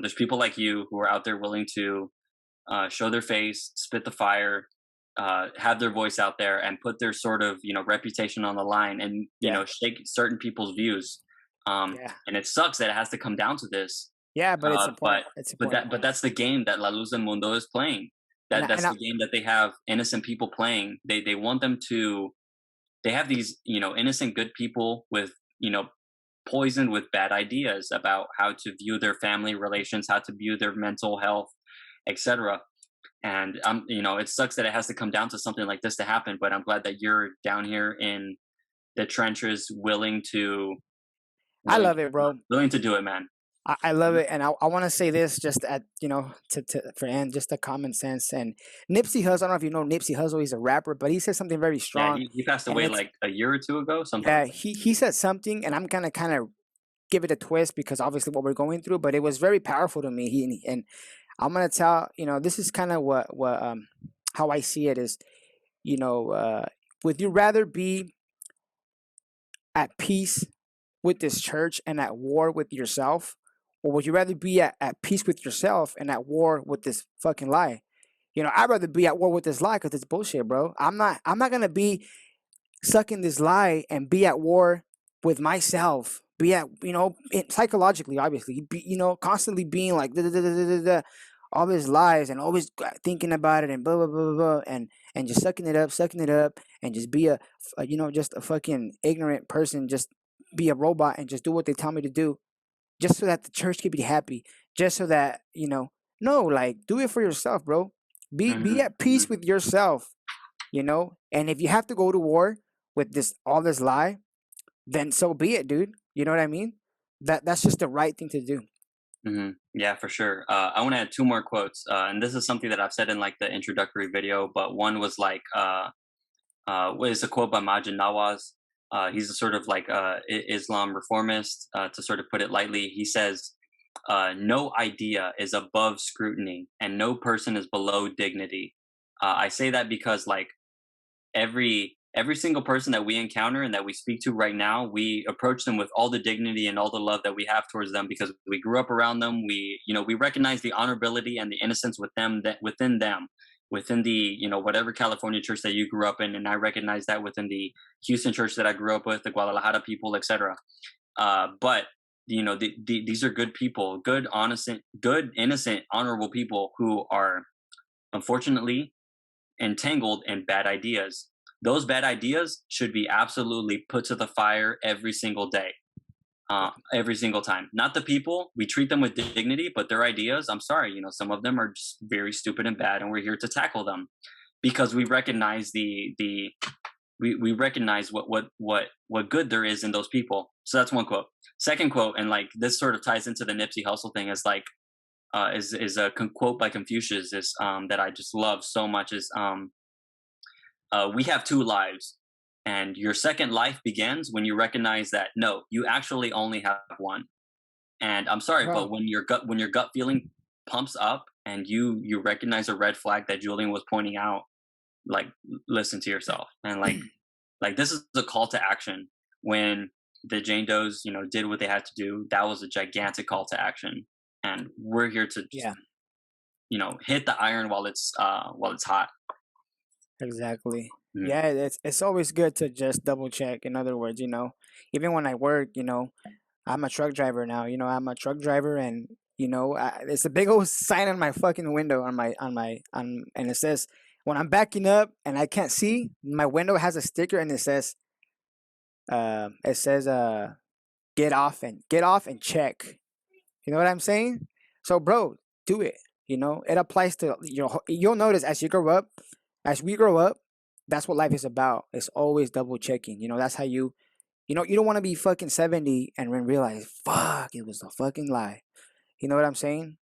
there's people like you who are out there willing to show their face, spit the fire, have their voice out there, and put their sort of reputation on the line, and Yeah, shake certain people's views." yeah, And it sucks that it has to come down to this, yeah. But it's uh, important. but It's important. but that's the game that La Luz del Mundo is playing. And That's I the game that they have innocent people playing. They want them to. They have these innocent good people with poisoned with bad ideas about how to view their family relations, how to view their mental health, etc. And it sucks that it has to come down to something like this to happen. But I'm glad that you're down here in the trenches, I love it, bro. willing to do it, man. I love it, and I want to say this just at to for and just a common sense, and Nipsey Hussle. I don't know if you know Nipsey Hussle. He's a rapper, but he said something very Yeah, strong, he passed and away it's like a year or two ago, something like yeah. He said something, and I'm gonna kind of give it a twist because obviously what we're going through, but it was very powerful to me. And I'm gonna tell this is kind of what how I see it is, would you rather be at peace with this church and at war with yourself? Or would you rather be at peace with yourself and at war with this fucking lie? I'd rather be at war with this lie because it's bullshit, bro. I'm not gonna be sucking this lie and be at war with myself. Be at, psychologically, obviously, be, constantly being like all these lies and always thinking about it and blah blah blah blah, blah and just sucking it up, and just be just a fucking ignorant person, just be a robot and just do what they tell me to do, just so that the church can be happy, just so that no, like, do it for yourself, bro. Be that. at Hmm. peace with yourself, and if you have to go to war with this lie, then so be it, dude. You know what I mean? That's just the right thing to do. Yeah, for sure. I want to add two more quotes, and this is something that I've said in like the introductory video. But one was like, is a quote by Majid Nawaz. He's a sort of like Islam reformist, to sort of put it lightly. He says, "No idea is above scrutiny, and no person is below dignity." I say that because like every every single person that we encounter and that we speak to right now, we approach them with all the dignity and all the love that we have towards them because we grew up around them. We recognize the honorability and the innocence within them, within the, whatever California church that you grew up in. And I recognize that within the Houston church that I grew up with, the Guadalajara people, etc. But these are good people, good, honest, good, innocent, honorable people who are unfortunately entangled in bad ideas. Those bad ideas should be absolutely put to the fire every single day, every single time. Not the people, we treat them with dignity, but their ideas, I'm sorry, some of them are just very stupid and bad, and we're here to tackle them because we recognize we recognize what good there is in those people. So that's one quote. Second quote, and like this sort of ties into the Nipsey Hussle thing, is like is a quote by Confucius is that I just love so much is we have two lives, and your second life begins when you recognize that no, you actually only have one. And I'm sorry, but when your gut feeling pumps up and you recognize a red flag that Julian was pointing out, like listen to yourself. And like this is a call to action. When the Jane Does did what they had to do, that was a gigantic call to action, and we're here to just, hit the iron while it's hot. Exactly. Mm. Yeah, it's always good to just double check. In other words, even when I work, I'm a truck driver now. I'm a truck driver, and it's a big old sign on my fucking window and it says, when I'm backing up and I can't see, my window has a sticker and it says get off and check. You know what I'm saying? So bro, do it. It applies to you'll notice as we grow up, that's what life is about. It's always double checking. That's how you don't want to be fucking 70 and then realize, fuck, it was a fucking lie. You know what I'm saying?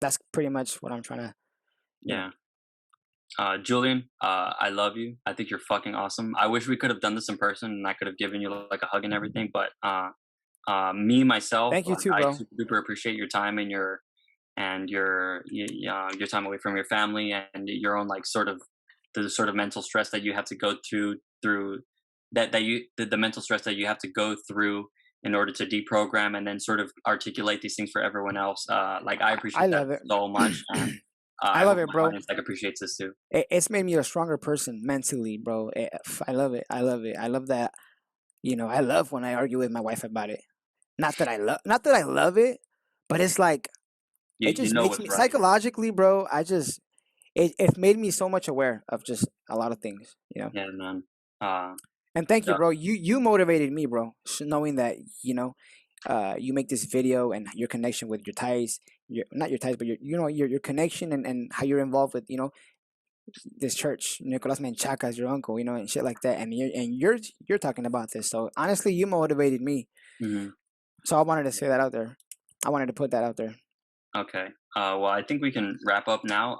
That's pretty much what I'm trying to. Yeah. Julian, I love you. I think you're fucking awesome. I wish we could have done this in person and I could have given you like a hug and everything, but me myself, thank you too, bro. I super appreciate your time and your time away from your family and your own like the sort of mental stress that you have to go through the mental stress that you have to go through in order to deprogram and then sort of articulate these things for everyone else. Like I appreciate that so much. And, I love it, bro. Audience, like, appreciates this too. It's made me a stronger person mentally, bro. I love it. I love that. I love when I argue with my wife about it. Not that I love it, but it's like it just makes me right. Psychologically, bro. It made me so much aware of just a lot of things. Yeah, man. And thank you, bro. You motivated me, bro. Knowing that you make this video and your connection with your ties, not your ties, but your connection and how you're involved with this church. Nicolas Menchaca is your uncle, and shit like that. And you're talking about this. So honestly, you motivated me. Mm-hmm. So I wanted to say that out there. I wanted to put that out there. Okay. Well, I think we can wrap up now.